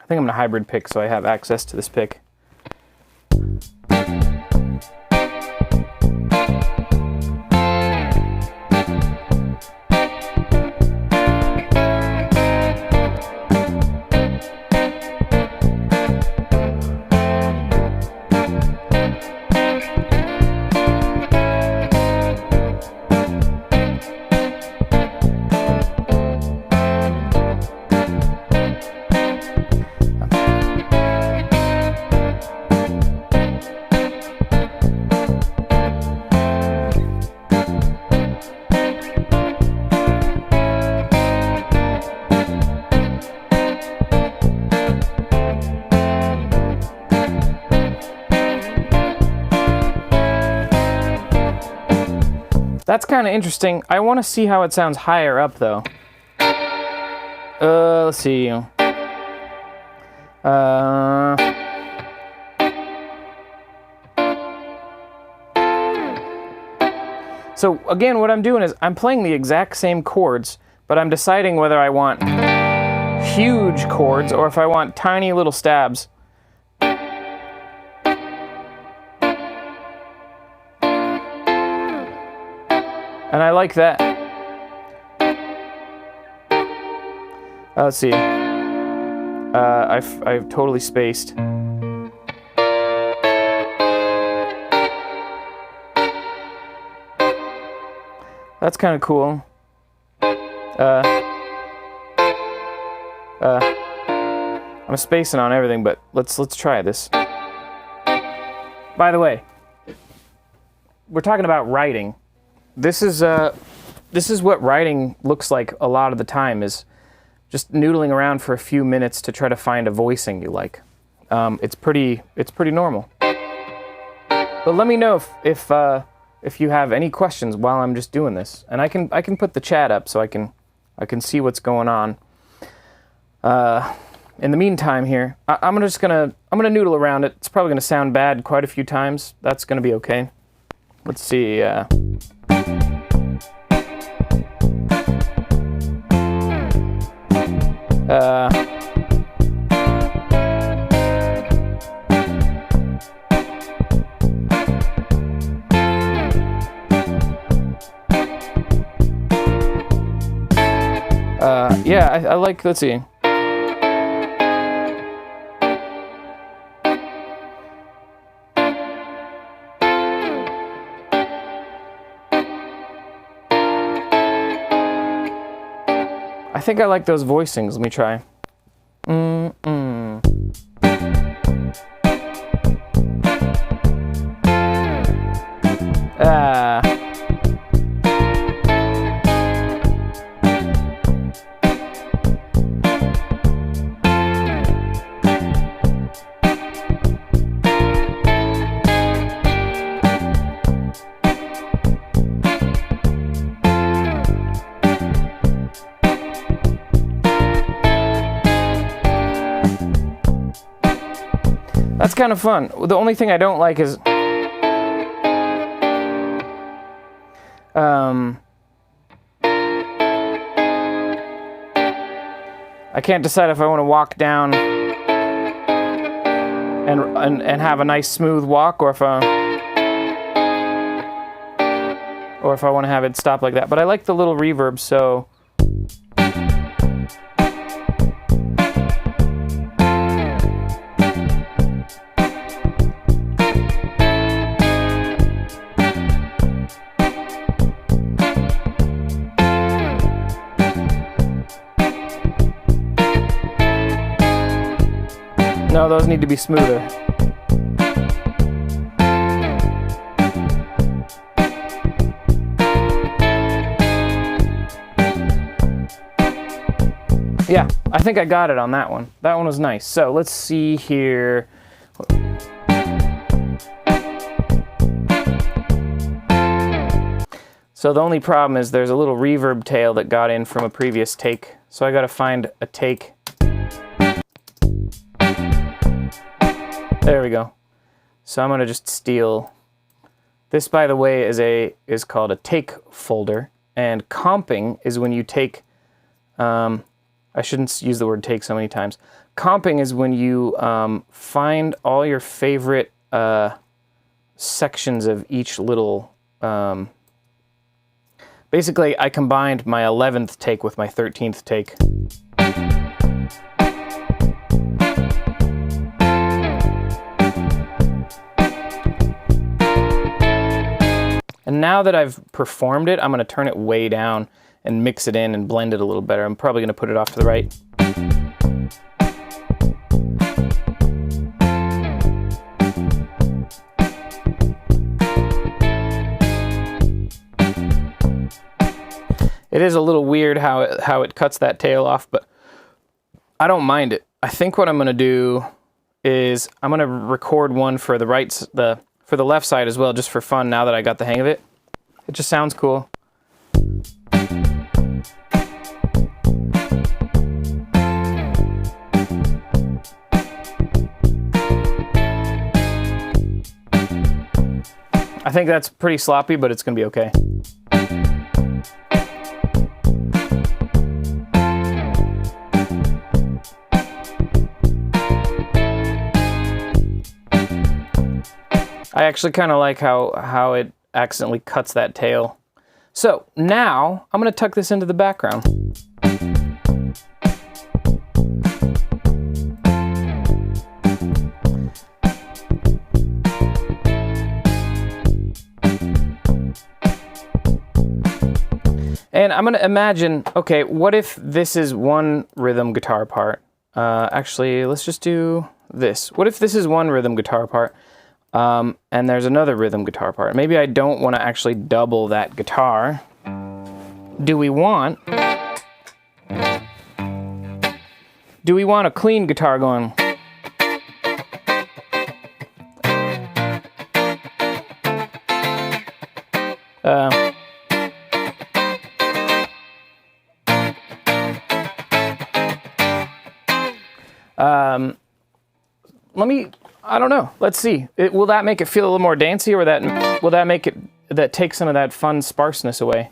I think I'm gonna hybrid pick so I have access to this pick. That's kind of interesting. I want to see how it sounds higher up, though. Let's see. So again, what I'm doing is I'm playing the exact same chords, but I'm deciding whether I want huge chords or if I want tiny little stabs. And I like that. Let's see. I've totally spaced. That's kind of cool. I'm spacing on everything, but let's try this. By the way, we're talking about writing. This is what writing looks like a lot of the time, is just noodling around for a few minutes to try to find a voicing you like. It's pretty normal. But let me know if you have any questions while I'm just doing this, and I can put the chat up so I can see what's going on. In the meantime, here I'm gonna noodle around it. It's probably gonna sound bad quite a few times. That's gonna be okay. Let's see. Yeah, I like, let's see. I think I like those voicings. Let me try. That's kind of fun. The only thing I don't like is I can't decide if I want to walk down and have a nice smooth walk, or if I want to have it stop like that. But I like the little reverb, so need to be smoother. Yeah, I think I got it on that one. That one was nice. So let's see here. So the only problem is there's a little reverb tail that got in from a previous take. So I gotta find a take. There we go. So I'm gonna just steal. This, by the way, is called a take folder. And comping is when you take, I shouldn't use the word take so many times. Comping is when you find all your favorite sections of each little, basically I combined my 11th take with my 13th take. And now that I've performed it, I'm going to turn it way down and mix it in and blend it a little better. I'm probably going to put it off to the right. It is a little weird how it cuts that tail off, but I don't mind it. I think what I'm going to do is I'm going to record one for the for the left side as well, just for fun now that I got the hang of it. It just sounds cool. I think that's pretty sloppy, but it's gonna be okay. I actually kind of like how it accidentally cuts that tail. So now I'm going to tuck this into the background. And I'm going to imagine, okay, what if this is one rhythm guitar part? Actually, let's just do this. What if this is one rhythm guitar part? And there's another rhythm guitar part. Maybe I don't want to actually double that guitar. Do we want a clean guitar going? I don't know. Let's see. Will that make it feel a little more dancey, or will that make it take some of that fun sparseness away?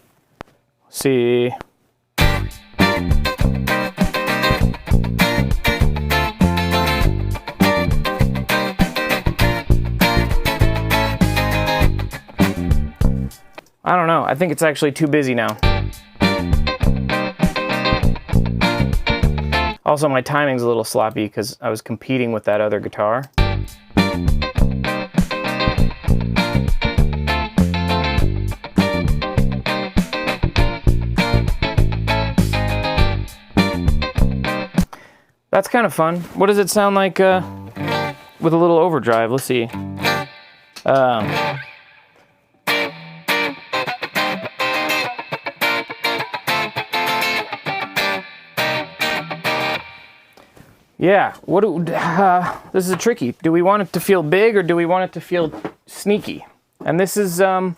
Let's see. I don't know. I think it's actually too busy now. Also, my timing's a little sloppy because I was competing with that other guitar. That's kind of fun. What does it sound like with a little overdrive? Let's see. Yeah, this is tricky. Do we want it to feel big or do we want it to feel sneaky? And this is one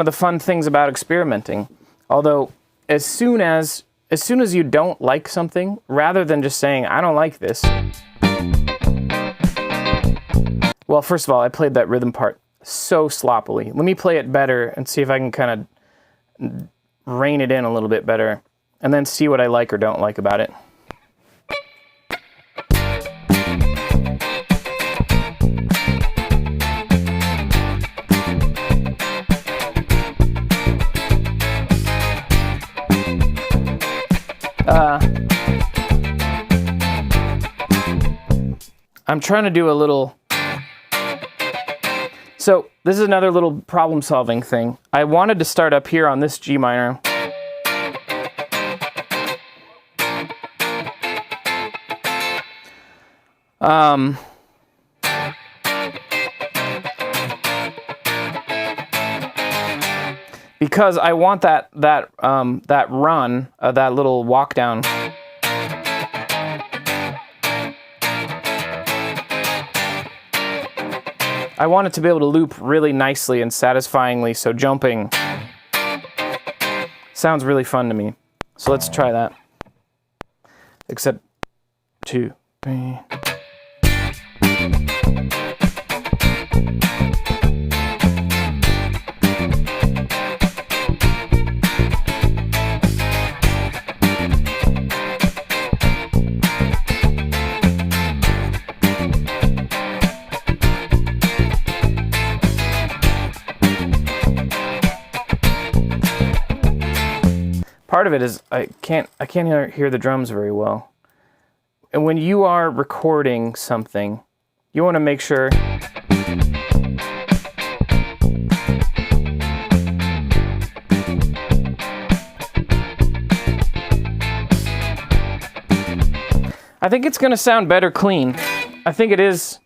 of the fun things about experimenting. Although, as soon as you don't like something, rather than just saying, I don't like this. Well, first of all, I played that rhythm part so sloppily. Let me play it better and see if I can kind of rein it in a little bit better, and then see what I like or don't like about it. I'm trying to do a little... So this is another little problem-solving thing. I wanted to start up here on this G minor. Because I want that run, that little walk down. I want it to be able to loop really nicely and satisfyingly, so jumping sounds really fun to me. So let's try that. Except 2, 3. Part of it is I can't hear the drums very well. And when you are recording something, you want to make sure I think it's going to sound better clean. I think it is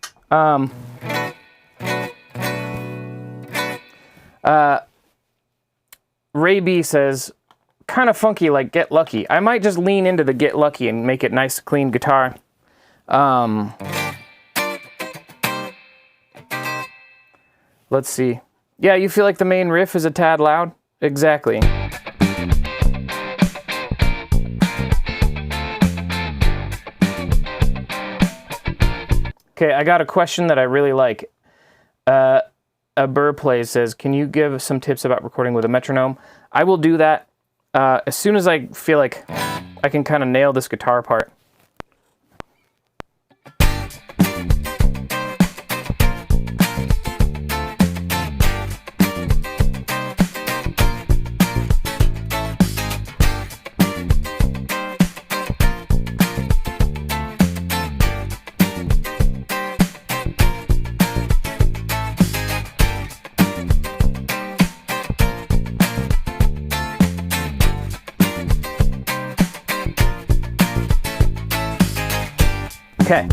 Ray B says kind of funky like Get Lucky. I might just lean into the Get Lucky and make it nice, clean guitar. Let's see. Yeah, you feel like the main riff is a tad loud? Exactly. Okay, I got a question that I really like. A Burr Plays says, can you give some tips about recording with a metronome? I will do that as soon as I feel like I can kind of nail this guitar part. Okay,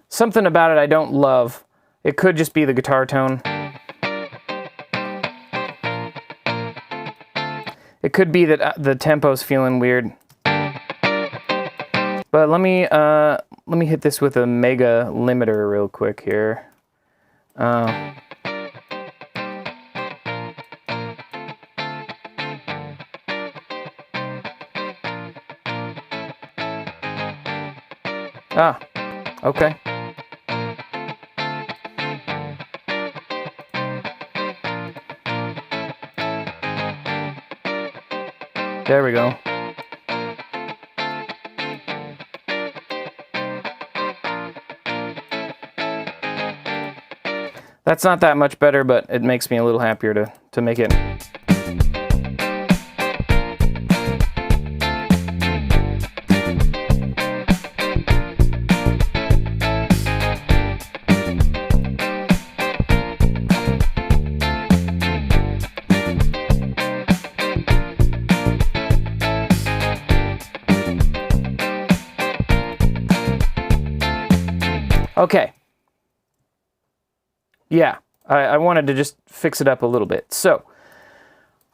something about it I don't love. It could just be the guitar tone. It could be that the tempo's feeling weird. But let me hit this with a mega limiter real quick here. Ah, okay. There we go. That's not that much better, but it makes me a little happier to make it. Okay. Yeah, I wanted to just fix it up a little bit. So,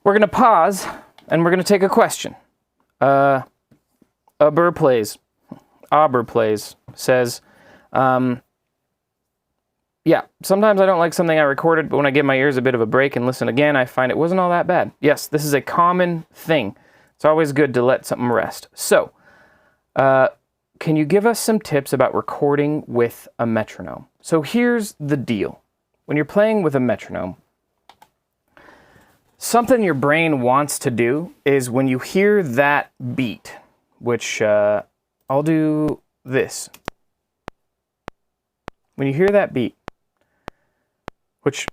we're going to pause, and we're going to take a question. Burr Plays says, yeah, sometimes I don't like something I recorded, but when I give my ears a bit of a break and listen again, I find it wasn't all that bad. Yes, this is a common thing. It's always good to let something rest. So, can you give us some tips about recording with a metronome? So here's the deal. When you're playing with a metronome, something your brain wants to do is when you hear that beat, which I'll do this. When you hear that beat, which,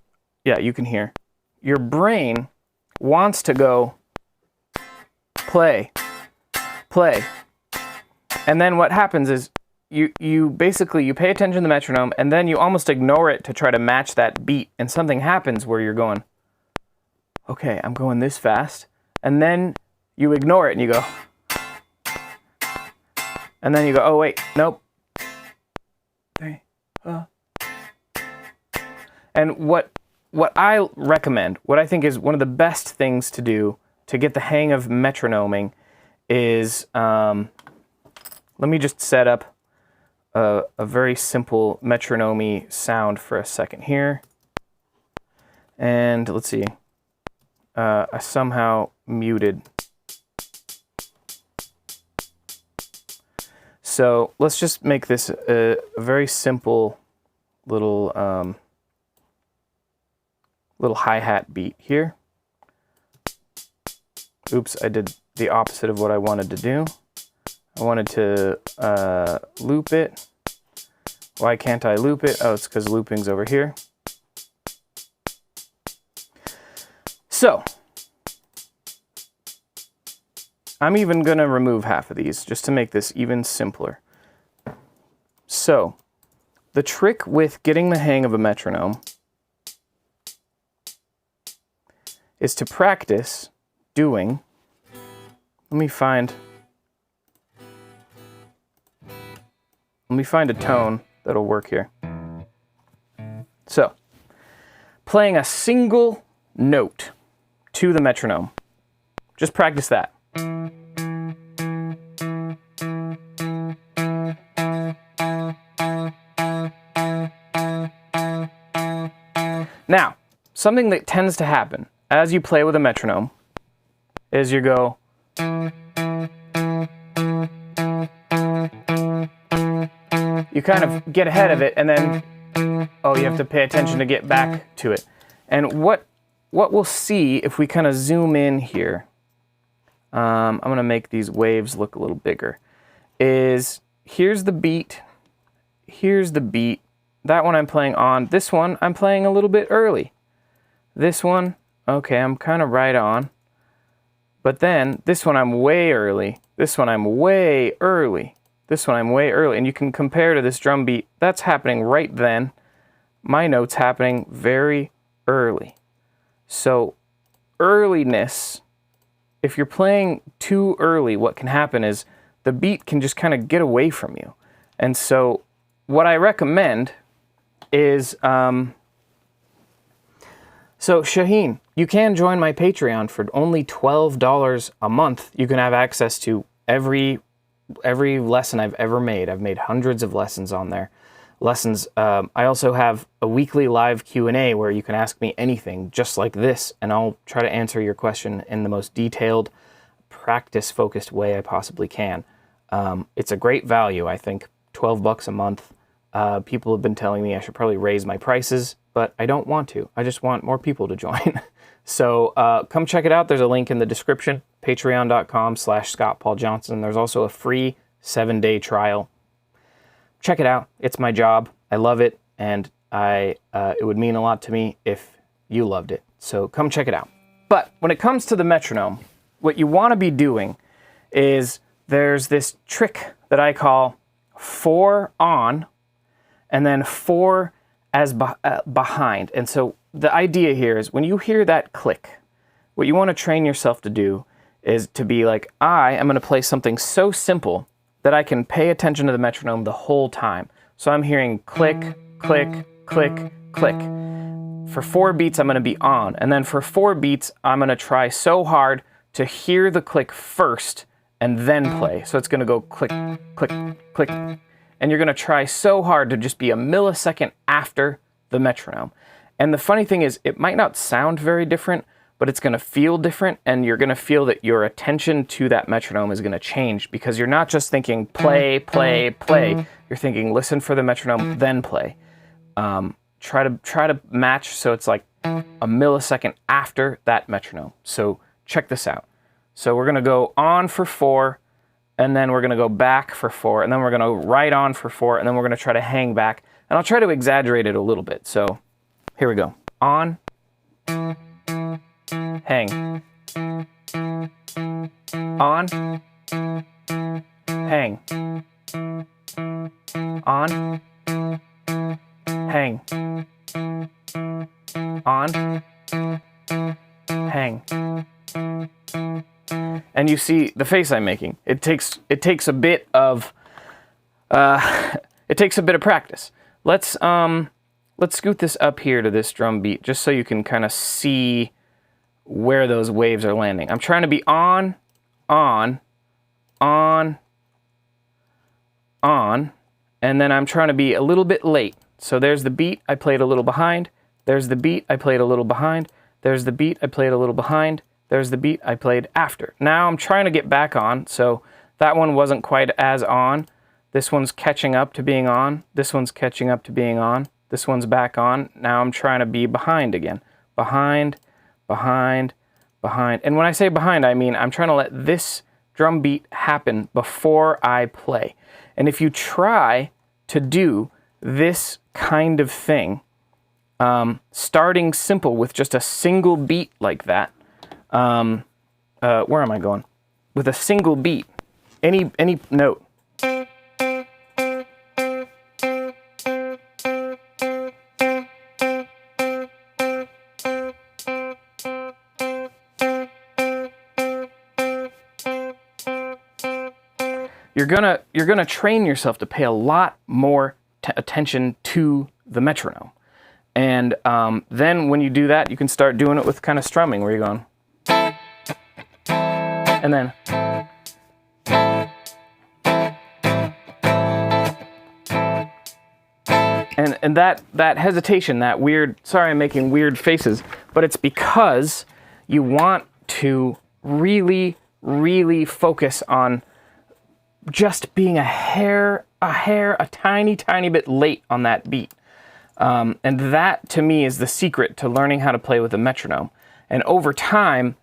yeah, you can hear, your brain wants to go play, play. And then what happens is you basically pay attention to the metronome and then you almost ignore it to try to match that beat, and something happens where you're going, okay, I'm going this fast, and then you ignore it and you go, and then you go, oh wait, nope. And what I recommend, what I think is one of the best things to do to get the hang of metronoming is, let me just set up a very simple metronome sound for a second here. And let's see, I somehow muted. So let's just make this a very simple little little hi-hat beat here. Oops, I did the opposite of what I wanted to do. I wanted to loop it. Why can't I loop it? Oh, it's because looping's over here. So, I'm even gonna remove half of these just to make this even simpler. So, the trick with getting the hang of a metronome is to practice doing, let me find a tone that'll work here. So, playing a single note to the metronome. Just practice that. Now, something that tends to happen as you play with a metronome is you go, you kind of get ahead of it and then, oh, you have to pay attention to get back to it. And what we'll see if we kind of zoom in here, I'm going to make these waves look a little bigger, is here's the beat, that one I'm playing on, this one I'm playing a little bit early. This one, okay, I'm kind of right on. But then, this one I'm way early, this one I'm way early, this one I'm way early. And you can compare to this drum beat, that's happening right then. My note's happening very early. So, earliness, if you're playing too early, what can happen is the beat can just kind of get away from you. And so, what I recommend is, so Shaheen, you can join my Patreon for only $12 a month. You can have access to every lesson I've ever made. I've made hundreds of lessons on there. I also have a weekly live Q&A where you can ask me anything just like this, and I'll try to answer your question in the most detailed, practice-focused way I possibly can. It's a great value, I think. $12 a month. People have been telling me I should probably raise my prices, but I don't want to. I just want more people to join. So come check it out. There's a link in the description, patreon.com/ScottPaulJohnson. There's also a free 7-day trial. Check it out. It's my job. I love it, and it would mean a lot to me if you loved it. So come check it out. But when it comes to the metronome, what you want to be doing is there's this trick that I call 4 on and then 4 as behind. And so the idea here is when you hear that click, what you want to train yourself to do is to be like, I am going to play something so simple that I can pay attention to the metronome the whole time. So I'm hearing click, click, click, click. For 4 beats, I'm going to be on. And then for 4 beats, I'm going to try so hard to hear the click first and then play. So it's going to go click, click, click. And you're going to try so hard to just be a millisecond after the metronome. And the funny thing is, it might not sound very different, but it's going to feel different, and you're going to feel that your attention to that metronome is going to change because you're not just thinking play, play, play. You're thinking listen for the metronome, then play. Try to match so it's like a millisecond after that metronome. So check this out. So we're going to go on for 4, and then we're going to go back for 4, and then we're going to right on for 4, and then we're going to try to hang back. And I'll try to exaggerate it a little bit. So here we go. On, hang, on, hang, on, hang, on, hang. And you see the face I'm making. It takes a bit of practice. let's scoot this up here to this drum beat just so you can kind of see where those waves are landing. I'm trying to be on, and then I'm trying to be a little bit late. So there's the beat, I played a little behind. There's the beat, I played a little behind. There's the beat, I played a little behind. There's the beat, I played after. Now I'm trying to get back on, so that one wasn't quite as on. This one's catching up to being on. This one's catching up to being on. This one's back on. Now I'm trying to be behind again. Behind, behind, behind. And when I say behind, I mean I'm trying to let this drum beat happen before I play. And if you try to do this kind of thing, starting simple with just a single beat like that, where am I going? With a single beat, any note. You're gonna train yourself to pay a lot more attention to the metronome, and then when you do that, you can start doing it with kind of strumming, where you're going, and then, and that hesitation, that weird. Sorry, I'm making weird faces, but it's because you want to really, really focus on just being a tiny bit late on that beat. And that, to me, is the secret to learning how to play with a metronome. And over time,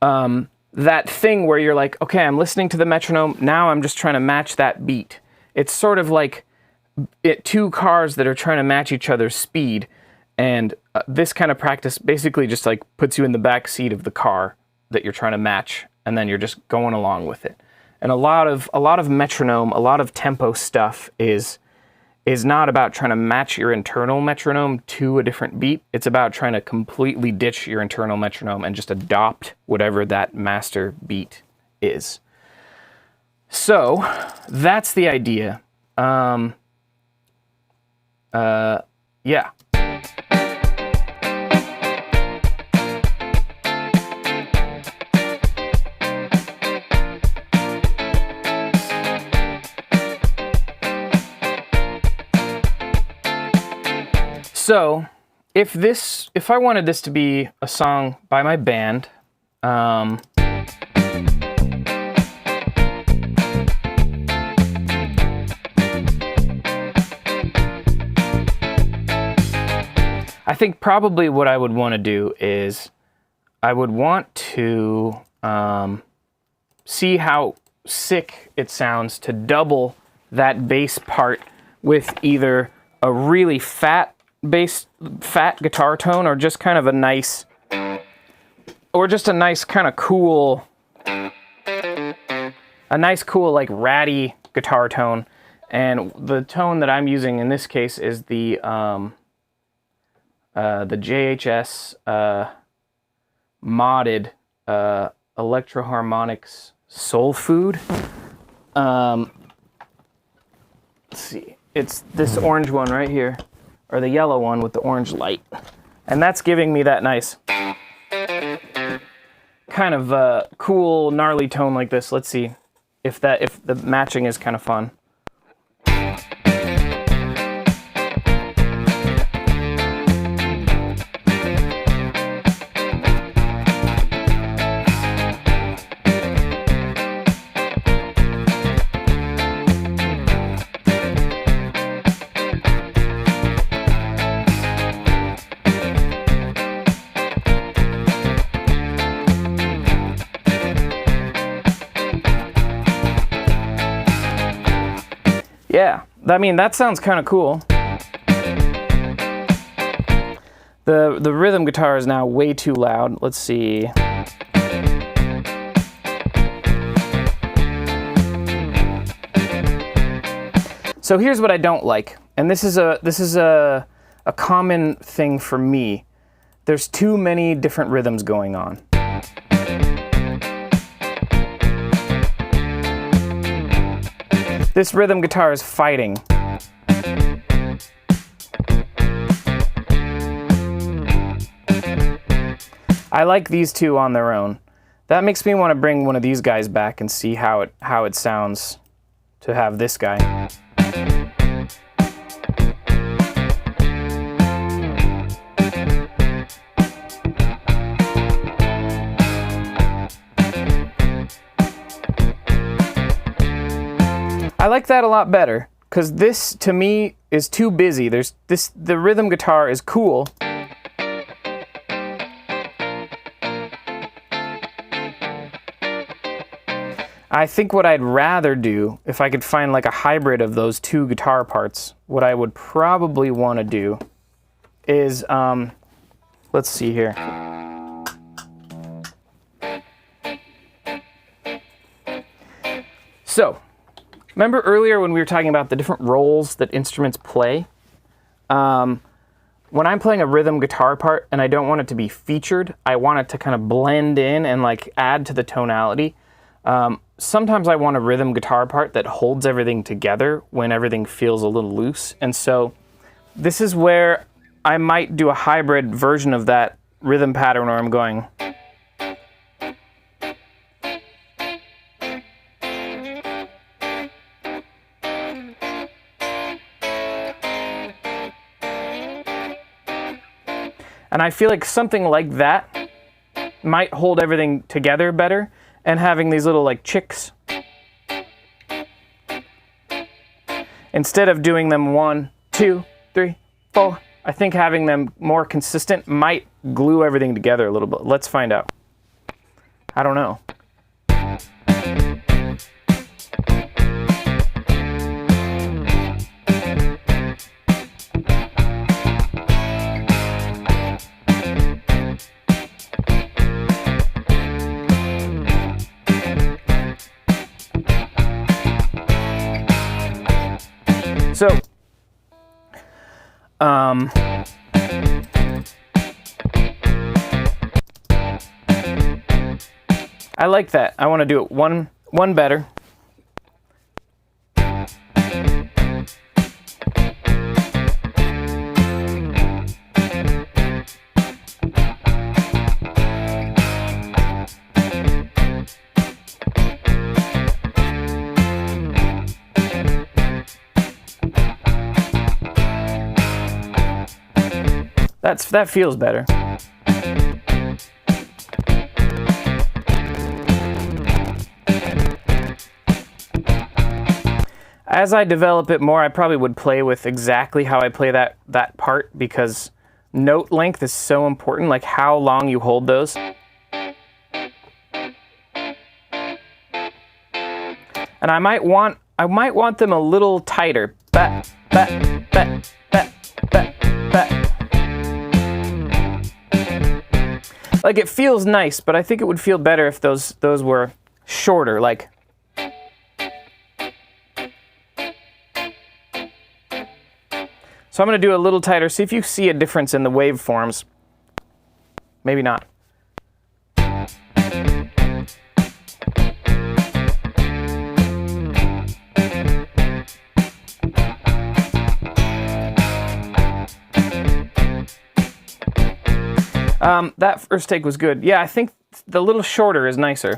that thing where you're like, okay, I'm listening to the metronome, now I'm just trying to match that beat. It's sort of like two cars that are trying to match each other's speed. And this kind of practice basically just like puts you in the back seat of the car that you're trying to match, and then you're just going along with it. And a lot of metronome, a lot of tempo stuff is not about trying to match your internal metronome to a different beat. It's about trying to completely ditch your internal metronome and just adopt whatever that master beat is. So that's the idea. Yeah. So, if I wanted this to be a song by my band, I think probably what I would want to do is I would want to see how sick it sounds to double that bass part with either a really fat guitar tone, or just kind of a nice kind of cool, like ratty guitar tone. And the tone that I'm using in this case is the JHS modded Electro-Harmonix Soul Food. Let's see, it's this orange one right here, or the yellow one with the orange light. And that's giving me that nice kind of cool, gnarly tone like this. Let's see if the matching is kind of fun. Yeah, I mean, that sounds kind of cool. The rhythm guitar is now way too loud. Let's see. So here's what I don't like, and this is a common thing for me. There's too many different rhythms going on. This rhythm guitar is fighting. I like these two on their own. That makes me want to bring one of these guys back and see how it sounds to have this guy. I like that a lot better, because this to me is too busy. The rhythm guitar is cool. I think what I'd rather do, if I could find like a hybrid of those two guitar parts, what I would probably want to do is, let's see here. So, remember earlier when we were talking about the different roles that instruments play? When I'm playing a rhythm guitar part and I don't want it to be featured, I want it to kind of blend in and like add to the tonality. Sometimes I want a rhythm guitar part that holds everything together when everything feels a little loose. And so this is where I might do a hybrid version of that rhythm pattern where I'm going. And I feel like something like that might hold everything together better, and having these little like chicks, instead of doing them 1, 2, 3, 4, I think having them more consistent might glue everything together a little bit. Let's find out. I don't know. So, I like that. I want to do it one better. That feels better. As I develop it more, I probably would play with exactly how I play that part, because note length is so important, like how long you hold those. And I might want them a little tighter. Bat, bat, bat, bat, bat, bat. Like, it feels nice, but I think it would feel better if those were shorter, like. So I'm going to do a little tighter. See if you see a difference in the waveforms. Maybe not. That first take was good. Yeah, I think the little shorter is nicer.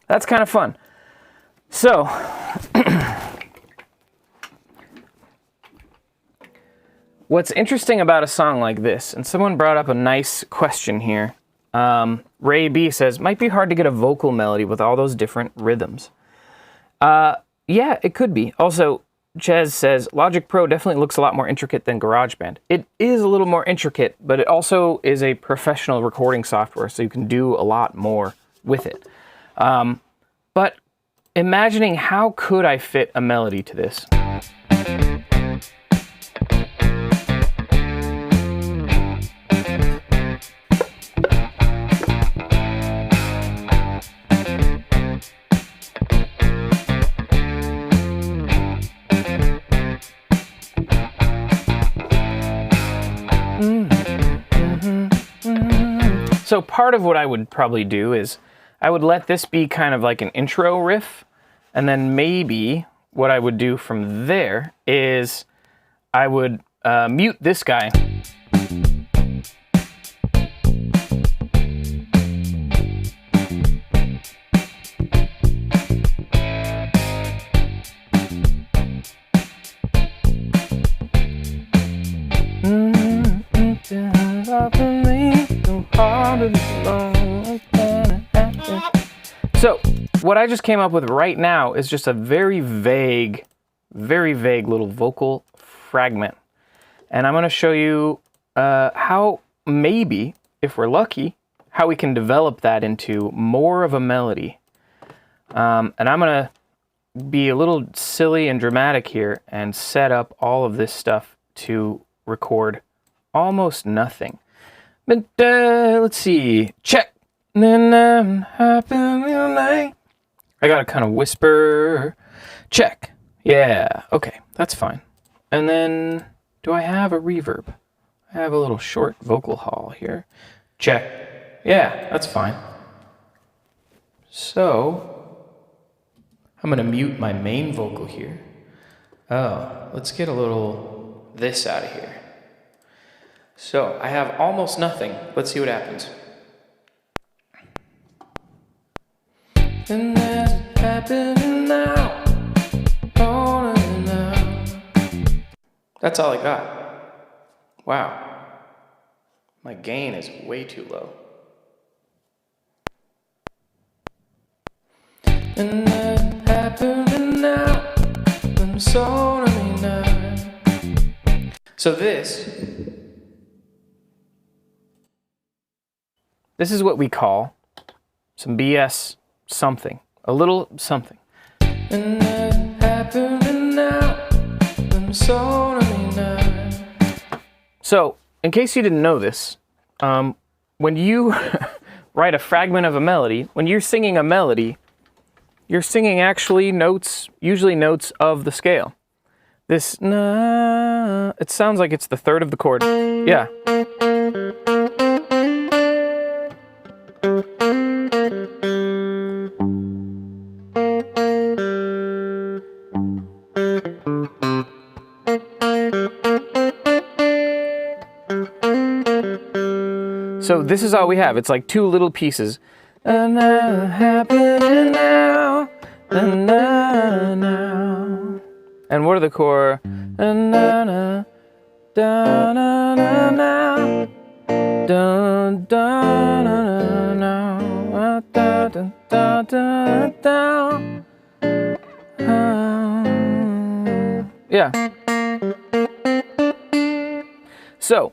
That's kind of fun. So, what's interesting about a song like this, and someone brought up a nice question here. Ray B says, might be hard to get a vocal melody with all those different rhythms. Yeah, it could be. Also, Ches says, Logic Pro definitely looks a lot more intricate than GarageBand. It is a little more intricate, but it also is a professional recording software, so you can do a lot more with it. But imagining how could I fit a melody to this? so part of what I would probably do is I would let this be kind of like an intro riff, and then maybe what I would do from there is I would mute this guy. So what I just came up with right now is just a very vague little vocal fragment. And I'm going to show you how maybe, if we're lucky, how we can develop that into more of a melody. And I'm going to be a little silly and dramatic here and set up all of this stuff to record almost nothing. But let's see. Check. Then I'm happy tonight. I gotta kind of whisper. Check. Yeah. Okay. That's fine. And then, do I have a reverb? I have a little short vocal hall here. Check. Yeah. That's fine. So, I'm gonna mute my main vocal here. Oh, let's get a little this out of here. So, I have almost nothing. Let's see what happens. And as it happening now, now. That's all I got. Wow. My gain is way too low. And as it happening now, I'm so now. So this is what we call some BS something, a little something. And that's happening now. I'm so now. So, in case you didn't know this, when you write a fragment of a melody, when you're singing a melody, you're singing actually notes, usually notes of the scale. This na, it sounds like it's the third of the chord. Yeah. So this is all we have. It's like two little pieces. And now, happening now, and now. And what are the core? And now, da na na na, da da na na, da da da da da. Yeah. So,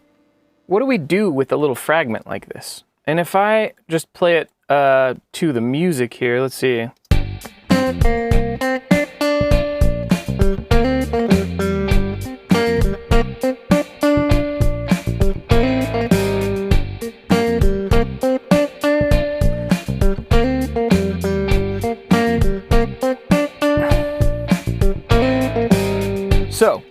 what do we do with a little fragment like this? And if I just play it to the music here, let's see. So,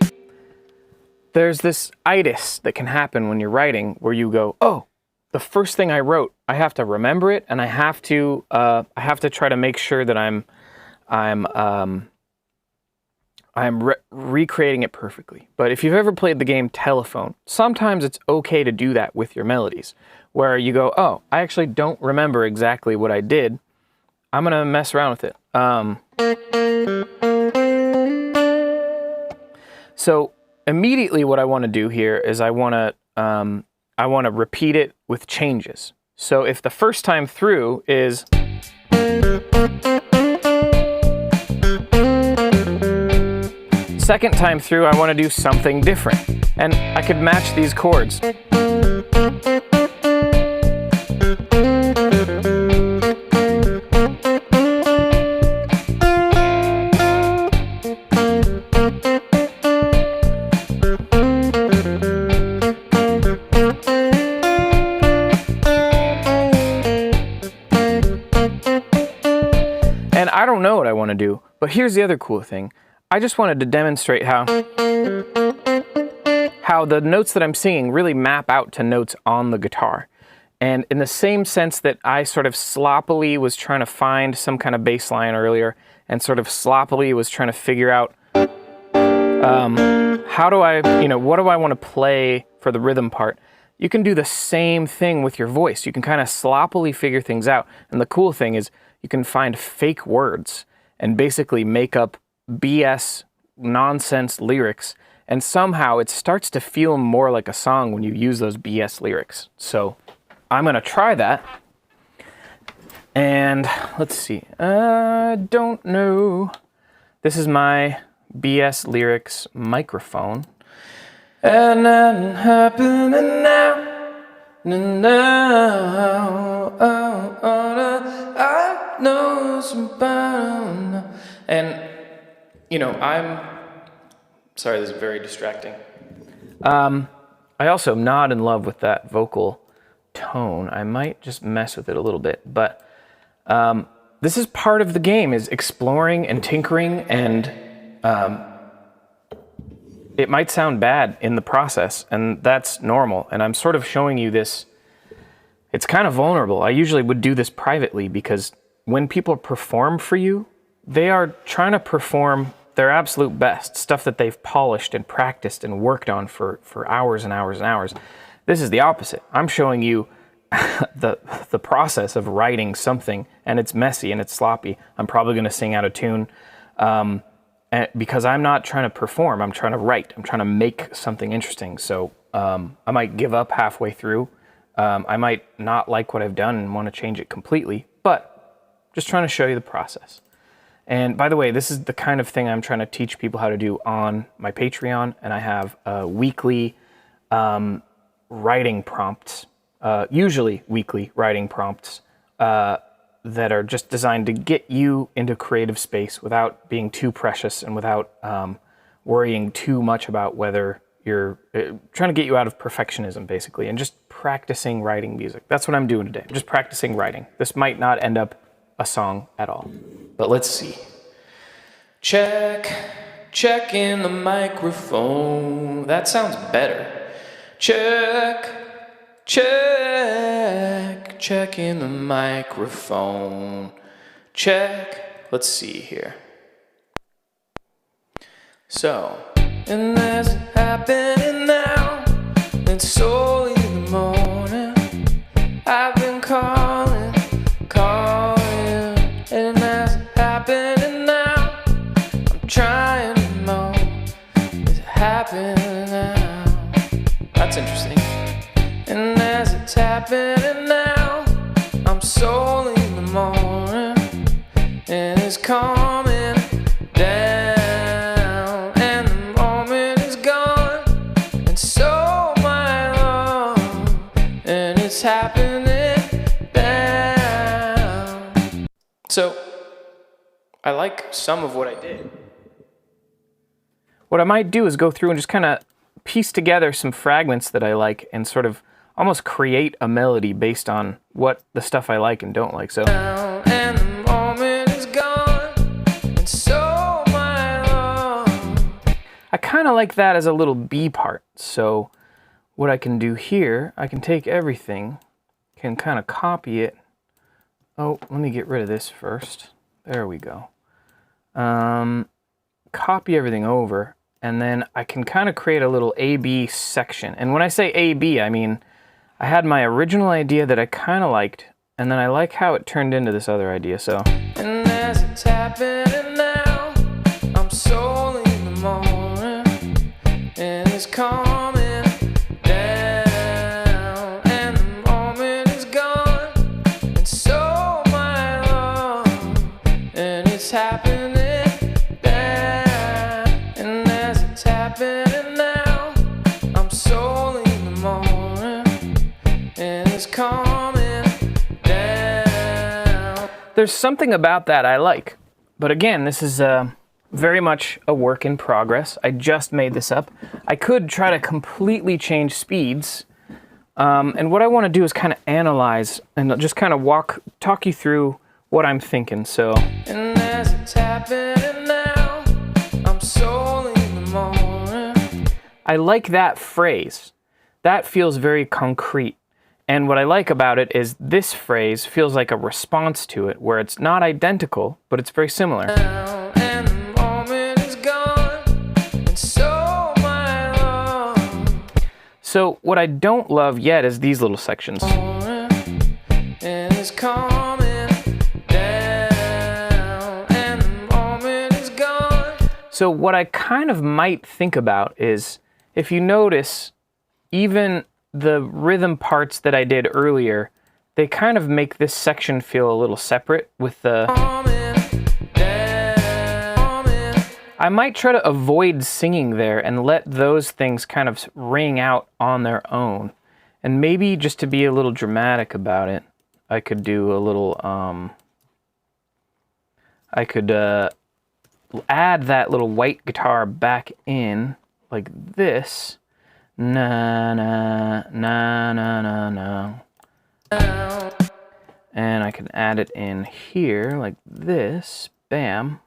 there's this itis that can happen when you're writing where you go, oh, the first thing I wrote, I have to remember it, and I have to try to make sure that I'm recreating it perfectly. But if you've ever played the game Telephone, sometimes it's okay to do that with your melodies, where you go, oh, I actually don't remember exactly what I did. I'm gonna mess around with it. So immediately what I want to do here is I want to repeat it with changes. So if the first time through is second time through I want to do something different, and I could match these chords. And I don't know what I want to do, but here's the other cool thing. I just wanted to demonstrate how the notes that I'm singing really map out to notes on the guitar. And in the same sense that I sort of sloppily was trying to find some kind of bass line earlier and sort of sloppily was trying to figure out how do I, what do I want to play for the rhythm part? You can do the same thing with your voice. You can kind of sloppily figure things out. And the cool thing is you can find fake words and basically make up BS nonsense lyrics. And somehow it starts to feel more like a song when you use those BS lyrics. So I'm going to try that. And let's see. I don't know. This is my BS lyrics microphone. And nothing happening now. I know somebody. And, I'm sorry, this is very distracting. I also am not in love with that vocal tone. I might just mess with it a little bit, but this is part of the game, is exploring and tinkering, and it might sound bad in the process, and that's normal. And I'm sort of showing you this. It's kind of vulnerable. I usually would do this privately because when people perform for you, they are trying to perform their absolute best, stuff that they've polished and practiced and worked on for hours and hours and hours. This is the opposite. I'm showing you the process of writing something, and it's messy and it's sloppy. I'm probably going to sing out of tune because I'm not trying to perform. I'm trying to write. I'm trying to make something interesting. So I might give up halfway through. I might not like what I've done and want to change it completely, but just trying to show you the process. And by the way, this is the kind of thing I'm trying to teach people how to do on my Patreon, and I have weekly writing prompts, usually weekly writing prompts that are just designed to get you into creative space without being too precious and without worrying too much about whether you're trying to get you out of perfectionism, basically, and just practicing writing music. That's what I'm doing today. I'm just practicing writing. This might not end up a song at all, but let's see. Check in the microphone. That sounds better. Check in the microphone. Check. Let's see here. So, and there's happening now. It's so in the morning. I've been calling, and that's happening now. I'm trying to know, is it happening now? That's interesting. And as it's happening now, I'm solely in the morning, and it's calming down, and the moment is gone, and so my love, and it's happening down. So, I like some of what I did. What I might do is go through and just kind of piece together some fragments that I like and sort of almost create a melody based on what the stuff I like and don't like. So, and the moment is gone, and so my love. I kind of like that as a little B part. So what I can do here, I can take everything, can kind of copy it. Oh, let me get rid of this first. There we go. Copy everything over, and then I can kind of create a little A-B section. And when I say A-B, I mean I had my original idea that I kind of liked, and then I like how it turned into this other idea, so. And as it's happening now, I'm solely in the morning, and it's calming down, and the moment is gone, and so my love, and it's happening down, and as it's happening now, I'm solely in the morning, and it's calming down. There's something about that I like. But again, this is very much a work in progress. I just made this up. I could try to completely change speeds. And what I want to do is kind of analyze and just kind of talk you through what I'm thinking. So, and as it's happening now, I'm solely in the morning. I like that phrase. That feels very concrete. And what I like about it is this phrase feels like a response to it, where it's not identical, but it's very similar. And the moment is gone, and so my love. So what I don't love yet is these little sections. And it's coming down, and the moment is gone. So what I kind of might think about is, if you notice, even the rhythm parts that I did earlier, they kind of make this section feel a little separate with the... I might try to avoid singing there and let those things kind of ring out on their own. And maybe just to be a little dramatic about it, I could do a little, I could add that little white guitar back in like this. Na na na na na na. And I can add it in here like this. Bam.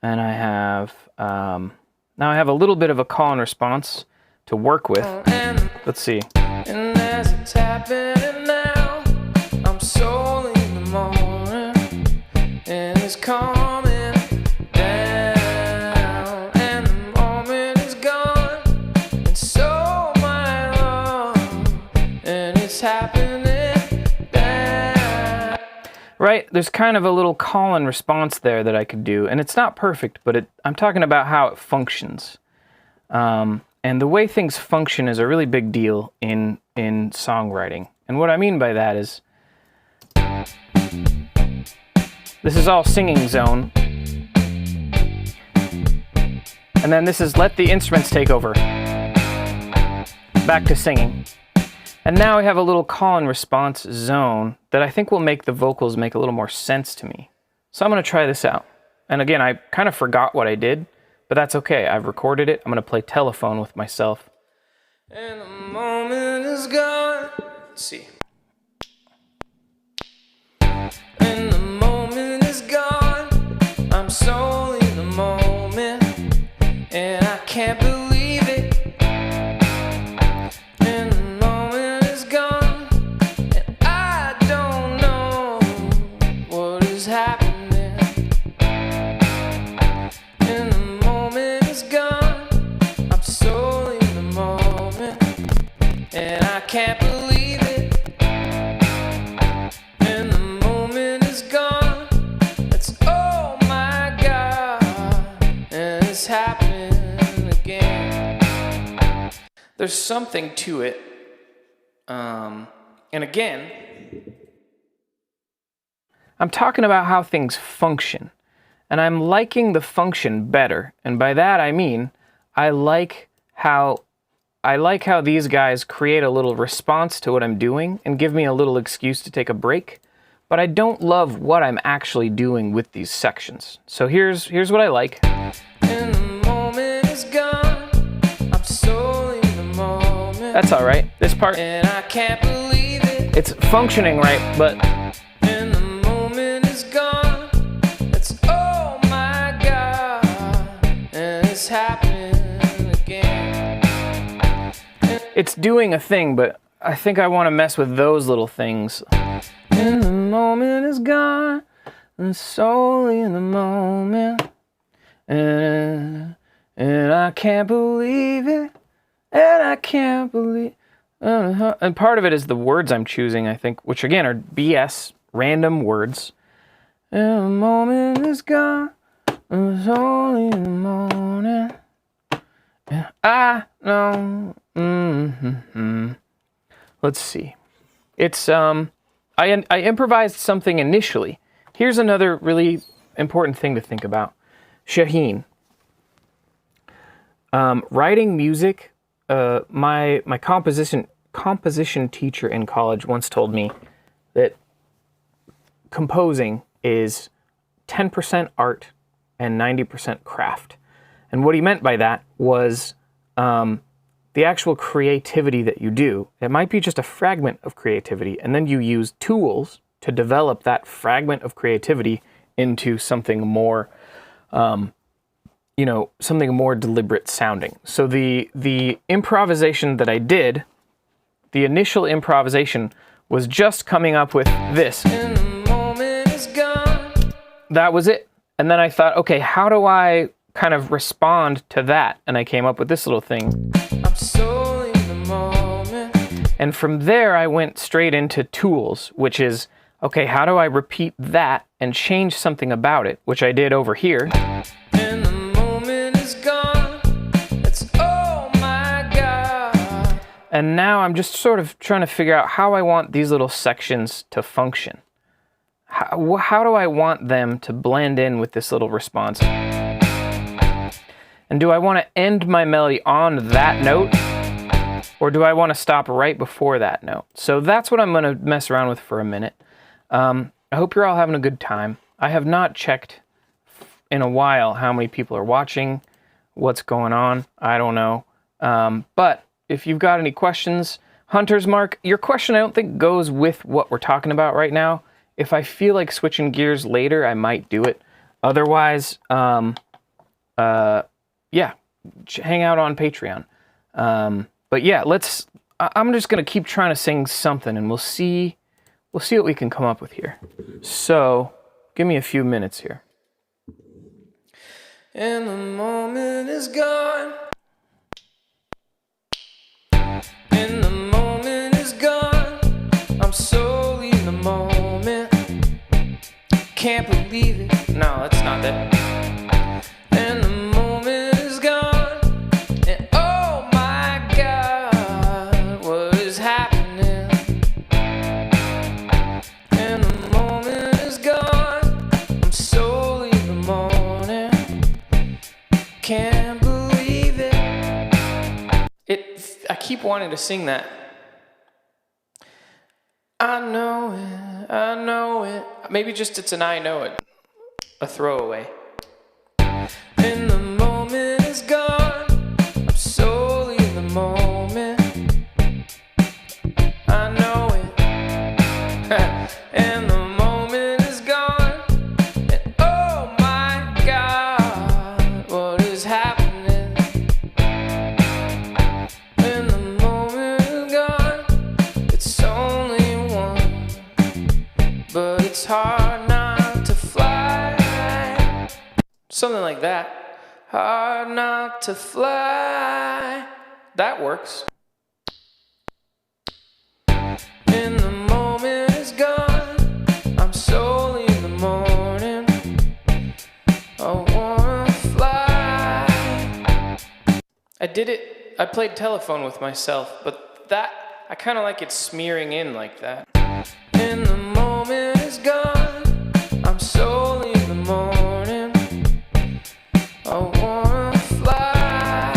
And I have now I have a little bit of a call and response to work with. Let's see. And as it's happening now, I'm so in the moment, and it's coming down, and the moment is gone, and so my love, and it's happening down. Right? There's kind of a little call and response there that I could do, and it's not perfect, but I'm talking about how it functions. And the way things function is a really big deal in songwriting. And what I mean by that is, this is all singing zone. And then this is let the instruments take over. Back to singing. And now we have a little call and response zone that I think will make the vocals make a little more sense to me. So I'm going to try this out. And again, I kind of forgot what I did, but that's okay. I've recorded it. I'm going to play telephone with myself. And the moment is gone. Let's see. And the moment is gone. I'm so in the moment, and I can't believe it. And the moment is gone, and I don't know what is happening. And the moment is gone. I'm so in the moment, and I can't believe it. And the moment is gone. It's oh my God, and it's happening again. There's something to it. And again, I'm talking about how things function. And I'm liking the function better. And by that I mean, I like how these guys create a little response to what I'm doing and give me a little excuse to take a break. But I don't love what I'm actually doing with these sections. So here's what I like. And the moment is gone. I'm so in the moment. That's all right. This part. And I can't believe it. It's functioning right, but. And the moment is gone. It's oh my God, and it's happening again. It's doing a thing, but I think I want to mess with those little things. And the moment is gone, and solely in the moment, and I can't believe it, and I can't believe. And part of it is the words I'm choosing, I think, which again are BS, random words. And the moment is gone, and it's only in the morning, and I know. Let's see. It's I improvised something initially. Here's another really important thing to think about. Shaheen. Writing music. My composition teacher in college once told me that composing is 10% art and 90% craft. And what he meant by that was the actual creativity that you do. It might be just a fragment of creativity, and then you use tools to develop that fragment of creativity into something more, something more deliberate sounding. So the improvisation that I did the initial improvisation was just coming up with this. And the moment is gone. That was it. And then I thought, okay, how do I kind of respond to that? And I came up with this little thing. I'm so in the moment. And from there, I went straight into tools, which is, okay, how do I repeat that and change something about it, which I did over here. And the moment is gone. It's oh my God. And now I'm just sort of trying to figure out how I want these little sections to function. How do I want them to blend in with this little response? And do I want to end my melody on that note? Or do I want to stop right before that note? So that's what I'm going to mess around with for a minute. I hope you're all having a good time. I have not checked in a while how many people are watching, what's going on. I don't know. But if you've got any questions, Hunter's Mark, your question I don't think goes with what we're talking about right now. If I feel like switching gears later, I might do it. Otherwise, yeah, hang out on Patreon. But yeah, I'm just gonna keep trying to sing something, and we'll see what we can come up with here. So, give me a few minutes here. And the moment is gone. And the moment is gone. I'm solely in the moment. Can't believe it. No, that's not that. And the moment is gone. And oh my God, what is happening? And the moment is gone. I'm solely in the morning. Can't believe it. I keep wanting to sing that. I know it, I know it. Maybe just it's an I know it. A throwaway. And the moment is gone. I'm solely in the moment. I know it. And the moment is gone. And oh my God, what is happening? And the moment is gone. It's only one, but it's hard not to fly. Something like that. Hard not to fly. That works. And the moment is gone. I'm solely in the morning. I wanna fly. I did it. I played telephone with myself, but that, I kind of like it smearing in like that. And the moment is gone. I'm solely in the morning. I wanna fly.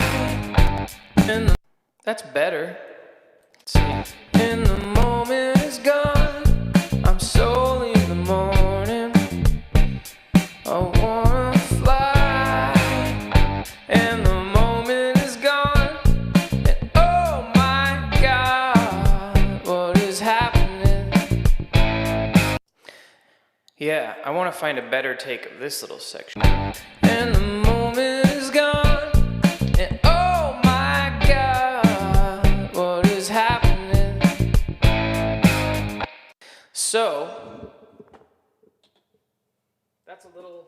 And that's better. Let's see. And the moment is gone. I'm solely in the morning. I wanna fly. And the moment is gone. And oh my God, what is happening? Yeah, I want to find a better take of this little section. And the moment is gone. And oh my God, what is happening? So, that's a little,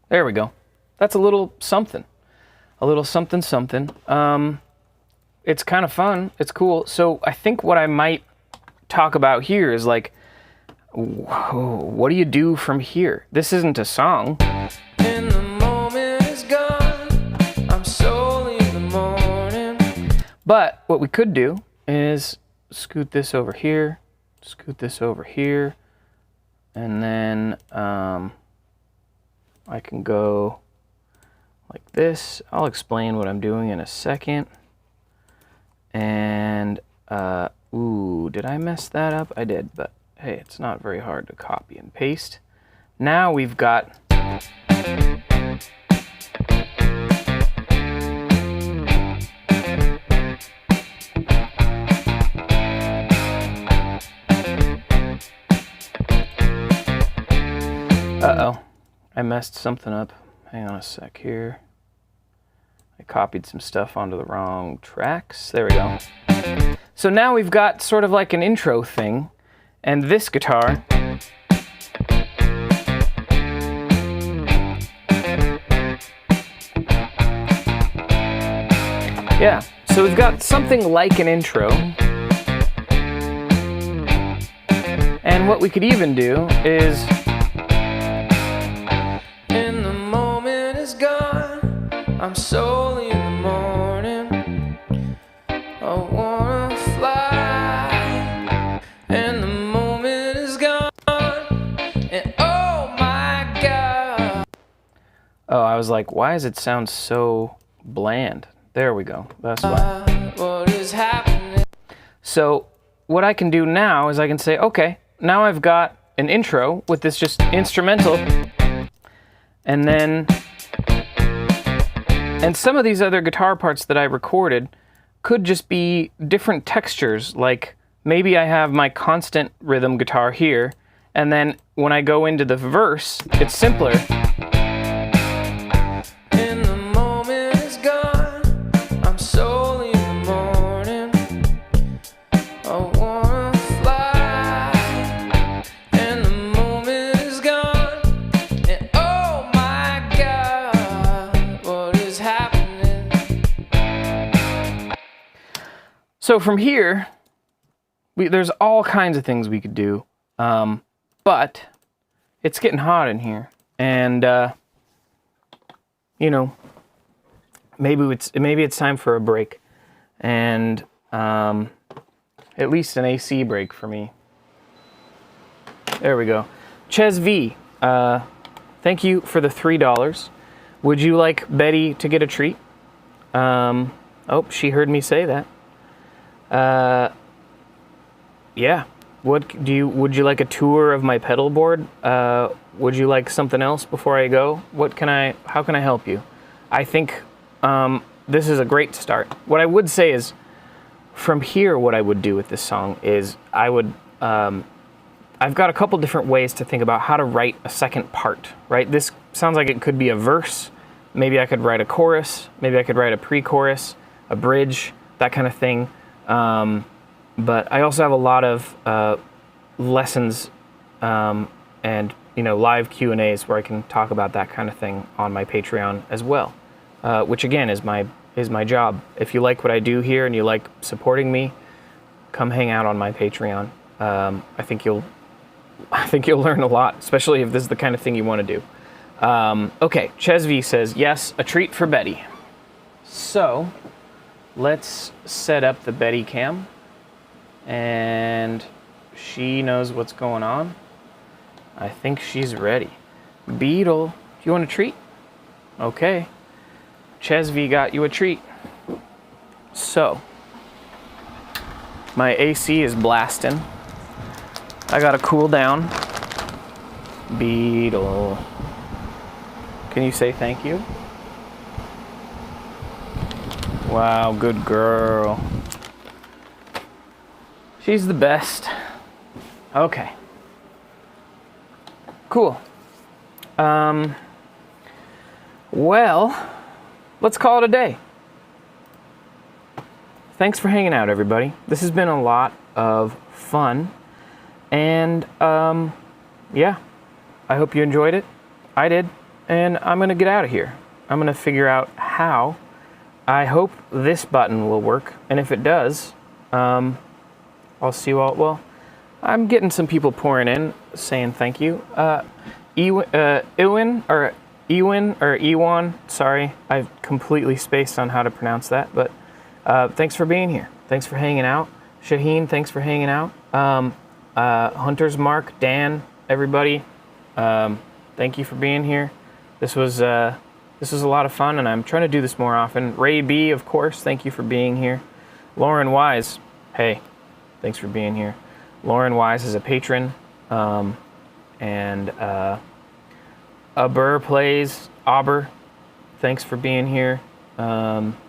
There we go. That's a little something. A little something something. It's kind of fun. It's cool. So I think what I might talk about here is like, what do you do from here? This isn't a song. and the moment is gone. I'm solely in the morning. But what we could do is scoot this over here, scoot this over here, and then I can go like this. I'll explain what I'm doing in a second. And, ooh, did I mess that up? I did, but hey, it's not very hard to copy and paste. Now we've got... Uh-oh, I messed something up. Hang on a sec here. I copied some stuff onto the wrong tracks. There we go. So now we've got sort of like an intro thing, and this guitar yeah, so we've got something like an intro. And what we could even do is, And the moment is gone. I'm solely in the morning. I wanna fly. And the moment is gone. And oh my God. oh, I was like, why does it sound so bland? There we go. That's why. What is happening? So what I can do now is I can say, okay, now I've got an intro with this just instrumental, and then, and some of these other guitar parts that I recorded could just be different textures, like maybe I have my constant rhythm guitar here, and then when I go into the verse, it's simpler. And the moment is gone. I'm solely in the morning. I wanna fly. And the moment is gone. And oh my God, what is happening? So from here, there's all kinds of things we could do, but it's getting hot in here, and you know, maybe it's time for a break, and at least an AC break for me. There we go. Ches V, thank you for the $3. Would you like Betty to get a treat? Oh, she heard me say that. Yeah. Would you like a tour of my pedal board? Would you like something else before I go? How can I help you? I think this is a great start. What I would say is, from here, what I would do with this song is I've got a couple different ways to think about how to write a second part, right? This sounds like it could be a verse. Maybe I could write a chorus. Maybe I could write a pre-chorus, a bridge, that kind of thing. But I also have a lot of lessons and live Q&As where I can talk about that kind of thing on my Patreon as well, which again is my job. If you like what I do here and you like supporting me, come hang out on my Patreon. I think you'll learn a lot, especially if this is the kind of thing you want to do. Okay, Chesv says yes, a treat for Betty. So let's set up the Betty cam. And she knows what's going on. I think she's ready. Beetle, do you want a treat? Okay. Chesv got you a treat. So, my AC is blasting. I gotta cool down. Beetle. Can you say thank you? Wow, good girl. She's the best. Okay. Cool. Well, let's call it a day. Thanks for hanging out, everybody. This has been a lot of fun. And, yeah. I hope you enjoyed it. I did. And I'm going to get out of here. I'm going to figure out how. I hope this button will work. And if it does, I'll see you all. Well, I'm getting some people pouring in saying thank you. Ewan or Ewan, sorry, I've completely spaced on how to pronounce that, but thanks for being here. Thanks for hanging out. Shaheen, thanks for hanging out. Hunter's Mark, Dan, everybody, thank you for being here. This was a lot of fun, and I'm trying to do this more often. Ray B, of course, thank you for being here. Lauren Wise, hey. Thanks for being here. Lauren Wise is a patron, and Aber Plays, Aber, thanks for being here. Dr.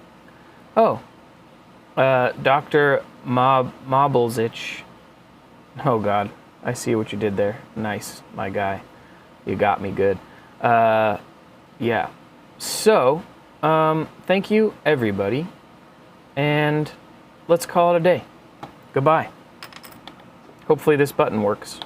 Mobilzich, oh God, I see what you did there. Nice, my guy. You got me good. Yeah, so thank you, everybody, and let's call it a day. Goodbye. Hopefully this button works.